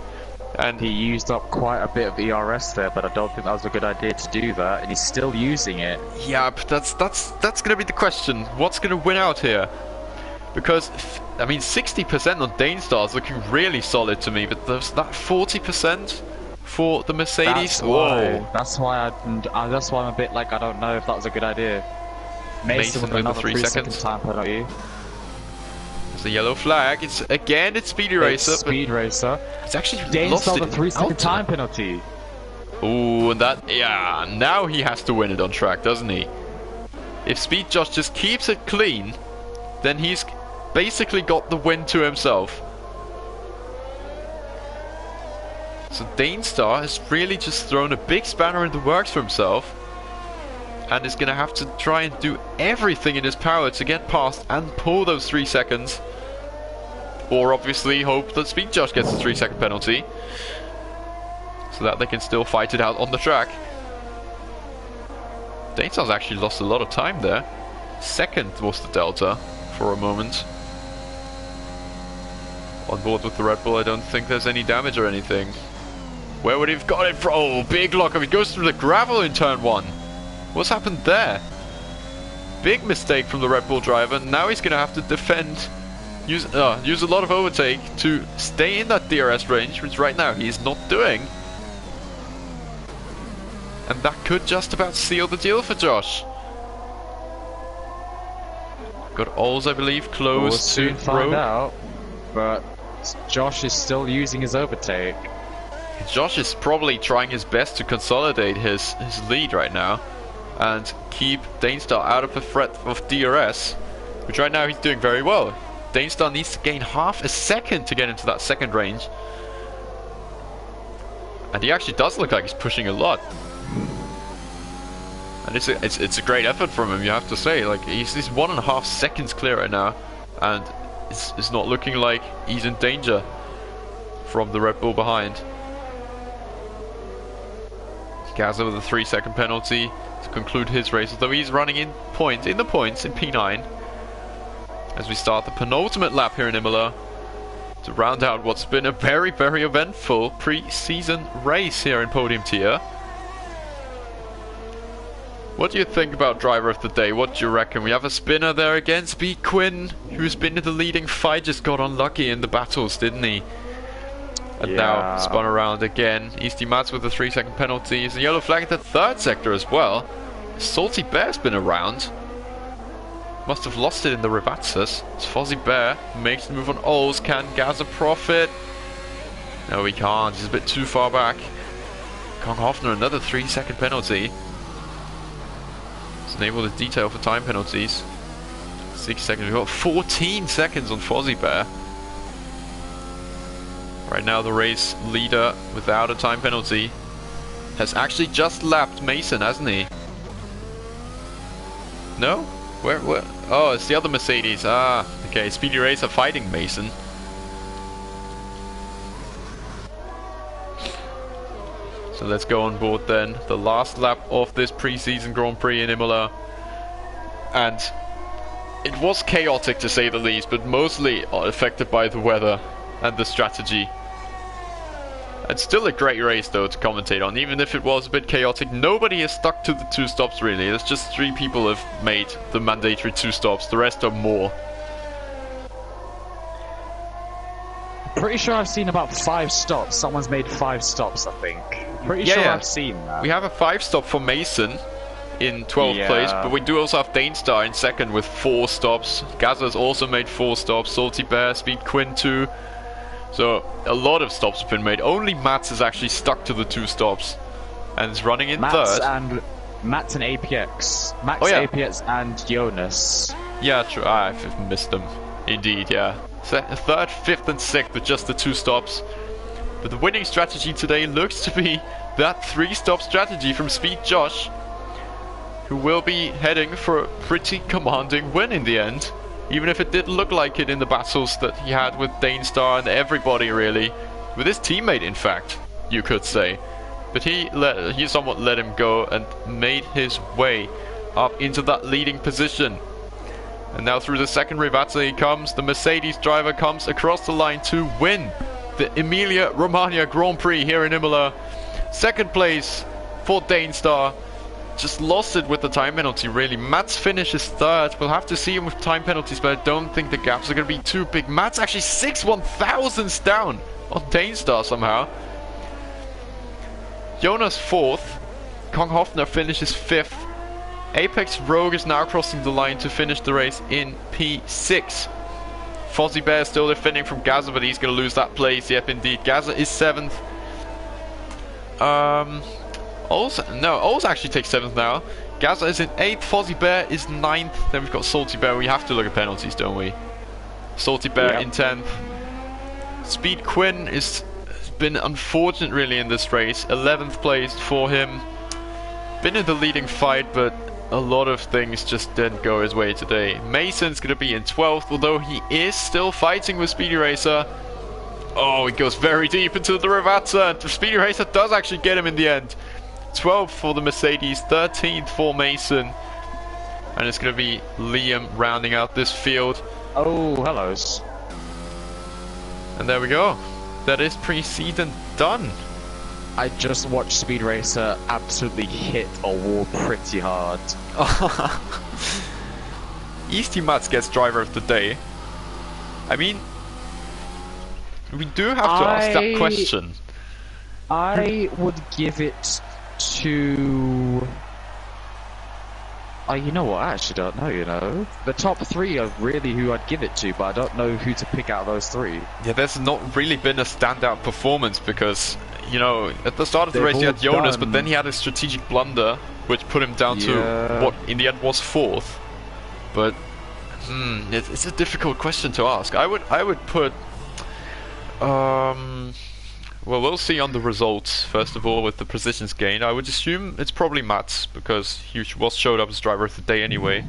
And he used up quite a bit of ERS there, but I don't think that was a good idea to do that, and he's still using it. yeah, but that's gonna be the question. What's gonna win out here? Because I mean, 60% on Danestar is looking really solid to me, but there's that 40% for the Mercedes. That's why I'm a bit like, I don't know if that was a good idea. Mason with another 3 seconds time penalty. There's a yellow flag. It's Speedy Racer. Speed Racer. It's actually lost lost the it 3 second out. time penalty. Ooh, and now he has to win it on track, doesn't he? If Speed Josh just keeps it clean, then he's basically got the win to himself. So Danestar has really just thrown a big spanner in the works for himself, and is going to have to try and do everything in his power to get past and pull those 3 seconds. Or obviously hope that Speed Josh gets a 3 second penalty, so that they can still fight it out on the track. Danestar's actually lost a lot of time there. Second was the delta for a moment. On board with the Red Bull, I don't think there's any damage or anything. Where would he have got it from? Oh, big lockup. He goes through the gravel in turn 1. What's happened there? Big mistake from the Red Bull driver. Now he's going to have to defend. Use a lot of overtake to stay in that DRS range, which right now he's not doing. And that could just about seal the deal for Josh. Got Ols, I believe, close We'll to soon find out, but Josh is still using his overtake. Josh is probably trying his best to consolidate his lead right now and keep Danestar out of the threat of DRS, which right now he's doing very well. Danestar needs to gain half a second to get into that second range, and he actually does look like he's pushing a lot. And it's a great effort from him, you have to say. Like, he's 1.5 seconds clear right now, and it's not looking like he's in danger from the Red Bull behind. Gaza with a 3 second penalty to conclude his race, although he's running in the points in P9 as we start the penultimate lap here in Imola to round out what's been a very, very eventful pre-season race here in Podium tier. What do you think about driver of the day? What do you reckon? We have a spinner there again, Speed Quinn, who's been in the leading fight, just got unlucky in the battles, didn't he? And now spun around again. Easty Mats with a 3 second penalty. There's a yellow flag at the third sector as well. Salty Bear's been around. Must have lost it in the Rivatsas. It's Fozzie Bear makes the move on Ols. Can Gaza profit? No, he can't. He's a bit too far back. Kong Hoffner, another 3 second penalty. It's unable to detail for time penalties. 6 seconds. We've got 14 seconds on Fozzie Bear. Right now the race leader without a time penalty has actually just lapped Mason, hasn't he? No? Where? Oh, it's the other Mercedes. Ah, okay. Speedy Racer fighting Mason. So let's go on board then. The last lap of this pre-season Grand Prix in Imola. And it was chaotic to say the least, but mostly affected by the weather and the strategy. It's still a great race though to commentate on, even if it was a bit chaotic. Nobody has stuck to the 2 stops really. There's just 3 people have made the mandatory 2 stops. The rest are more. Pretty sure I've seen about 5 stops. Someone's made 5 stops, I think. Pretty sure I've seen that. We have a 5 stop for Mason in 12th place, but we do also have Danestar in 2nd with 4 stops. Gaza's also made 4 stops. Salty Bear, Speed Quinn 2. So a lot of stops have been made. Only Mats is actually stuck to the 2 stops and is running in third. Mats and APX. APX and Jonas. Yeah, true. I've missed them. Indeed, yeah. Third, 5th and 6th with just the 2 stops. But the winning strategy today looks to be that 3-stop strategy from Speed Josh, who will be heading for a pretty commanding win in the end. Even if it didn't look like it in the battles that he had with Danestar and everybody really. With his teammate, in fact, you could say. But he somewhat let him go and made his way up into that leading position. And now through the second Rivatsa he comes. The Mercedes driver comes across the line to win the Emilia Romagna Grand Prix here in Imola. Second place for Danestar. Just lost it with the time penalty, really. Mats finishes third. We'll have to see him with time penalties, but I don't think the gaps are going to be too big. Mats actually 6/1000ths down on Danestar somehow. Jonas fourth. Kong Hofner finishes fifth. Apex Rogue is now crossing the line to finish the race in P6. Fozzie Bear still defending from Gaza, but he's going to lose that place. Yep, indeed. Gaza is 7th. Ols actually takes 7th now. Gaza is in 8th. Fozzie Bear is 9th. Then we've got Salty Bear. We have to look at penalties, don't we? Salty Bear in 10th. Speed Quinn has been unfortunate, really, in this race. 11th place for him. Been in the leading fight, but a lot of things just didn't go his way today. Mason's going to be in 12th, although he is still fighting with Speedy Racer. Oh, he goes very deep into the Ravazza. The Speedy Racer does actually get him in the end. 12th for the Mercedes, 13th for Mason. And it's going to be Liam rounding out this field. Oh, hellos. And there we go. That is pre-season done. I just watched Speed Racer absolutely hit a wall pretty hard. Easty Mats gets driver of the day. I mean, we do have to ask that question. I would give it to... Oh, you know what? I actually don't know, you know. The top 3 are really who I'd give it to, but I don't know who to pick out of those 3. Yeah, there's not really been a standout performance because, you know, at the start of the race he had Jonas, but then he had a strategic blunder, which put him down to what in the end was 4th. But, it's a difficult question to ask. I would put... well, we'll see on the results, first of all, with the positions gained. I would assume it's probably Mats, because he showed up as driver of the day anyway.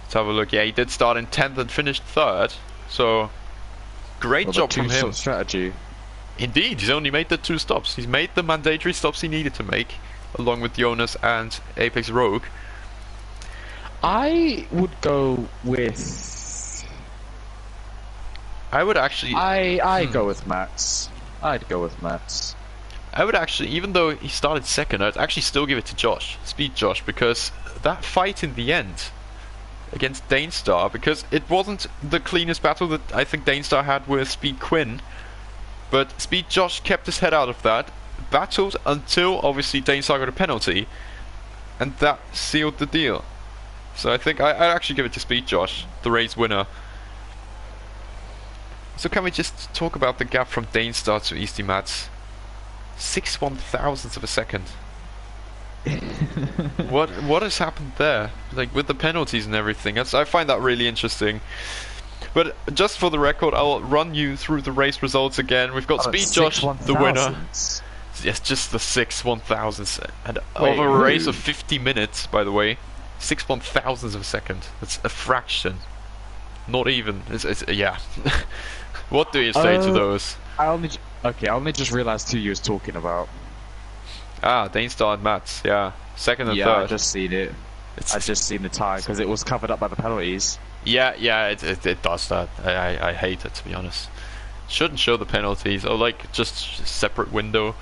Let's have a look. Yeah, he did start in 10th and finished 3rd. So, great job from him. Strategy. Indeed, he's only made the 2 stops. He's made the mandatory stops he needed to make, along with Jonas and Apex Rogue. I would go with... I would actually... I go with Mats. I'd go with Mats. I would actually, even though he started 2nd, I'd actually still give it to Josh, Speed Josh, because that fight in the end against Danestar, because it wasn't the cleanest battle that I think Danestar had with Speed Quinn, but Speed Josh kept his head out of that, battled until obviously Danestar got a penalty, and that sealed the deal. So I think I'd actually give it to Speed Josh, the race winner. So can we just talk about the gap from Danestar to Easty Mats? 6/1000ths of a second. What has happened there? Like with the penalties and everything. I find that really interesting. But just for the record, I'll run you through the race results again. We've got Speed Josh, the winner. Yes, just the 6/1000ths. And over a race of 50 minutes, by the way. 6/1000ths of a second. That's a fraction. Not even. It's yeah. What do you say to those? I only just realised who you was talking about. Ah, Danestar and Mats, yeah. 2nd and 3rd. Yeah, I just seen it. I just seen the time because it was covered up by the penalties. Yeah, it does that. I hate it, to be honest. Shouldn't show the penalties, or like just separate window.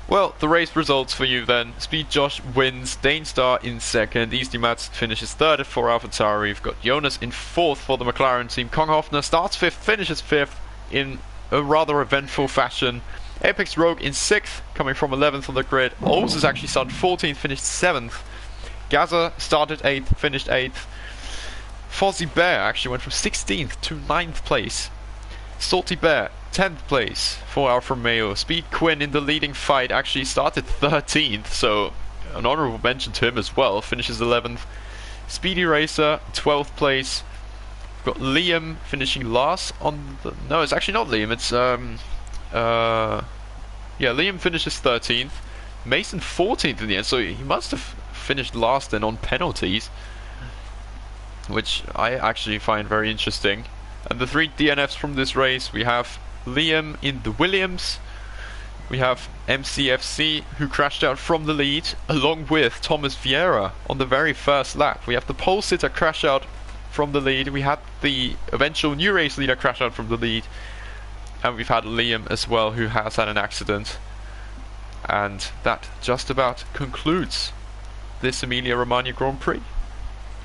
Well, the race results for you then. Speed Josh wins, Danestar in 2nd, Easty Mats finishes 3rd for AlphaTauri. We've got Jonas in 4th for the McLaren team. Kong Hofner starts 5th, finishes 5th in a rather eventful fashion. Apex Rogue in 6th, coming from 11th on the grid. Ols has actually started 14th, finished 7th. Gaza started 8th, finished 8th. Fozzie Bear actually went from 16th to 9th place. Salty Bear, 10th place for Alfa Romeo. Speed Quinn in the leading fight actually started 13th, so an honourable mention to him as well. Finishes 11th. Speedy Racer, 12th place. We've got Liam finishing last on the... No, it's actually not Liam, it's... yeah, Liam finishes 13th. Mason 14th in the end, so he must have finished last then on penalties, which I actually find very interesting. And the 3 DNFs from this race, we have Liam in the Williams, we have MCFC who crashed out from the lead along with Thomas Vieira on the very first lap. We have the pole sitter crash out from the lead. We had the eventual new race leader crash out from the lead. And we've had Liam as well, who has had an accident. And that just about concludes this Emilia-Romagna Grand Prix.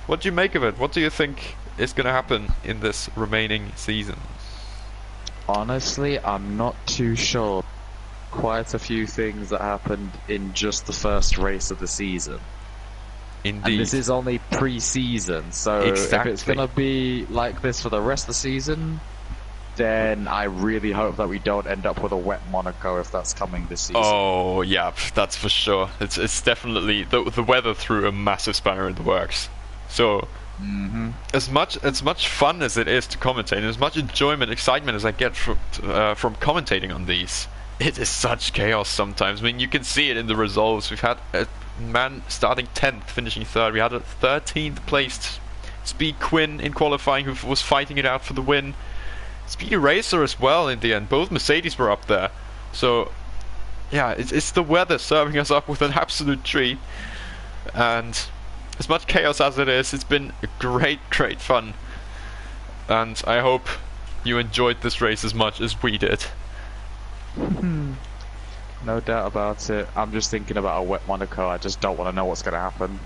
What do you make of it? What do you think is going to happen in this remaining season? Honestly, I'm not too sure. Quite a few things that happened in just the first race of the season. Indeed. And this is only pre-season, so Exactly. if it's going to be like this for the rest of the season, then I really hope that we don't end up with a wet Monaco if that's coming this season. Oh yeah, that's for sure. It's definitely the weather threw a massive spanner in the works. So as much fun as it is to commentate, and as much enjoyment, excitement as I get from commentating on these, it is such chaos sometimes. I mean, you can see it in the results. We've had a man starting 10th, finishing 3rd. We had a 13th placed Speed Quinn in qualifying who was fighting it out for the win. Speedy Racer as well in the end. Both Mercedes were up there. So yeah, it's the weather serving us up with an absolute treat. And as much chaos as it is, it's been great fun. And I hope you enjoyed this race as much as we did. No doubt about it. I'm just thinking about a wet Monaco. I just don't want to know what's going to happen.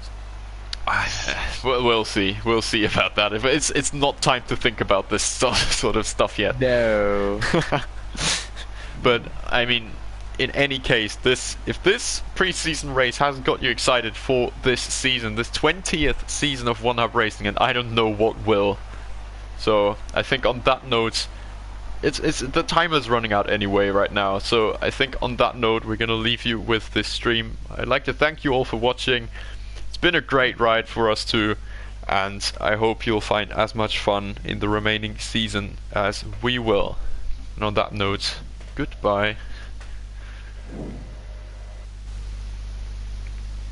We'll see. We'll see about that. It's not time to think about this sort of stuff yet. No. But I mean, in any case, if this pre-season race hasn't got you excited for this season, this 20th season of One Hub Racing, and I don't know what will. So I think on that note, it's the timer's running out anyway right now. So I think on that note, we're gonna leave you with this stream. I'd like to thank you all for watching. It's been a great ride for us too, and I hope you'll find as much fun in the remaining season as we will. And on that note, goodbye.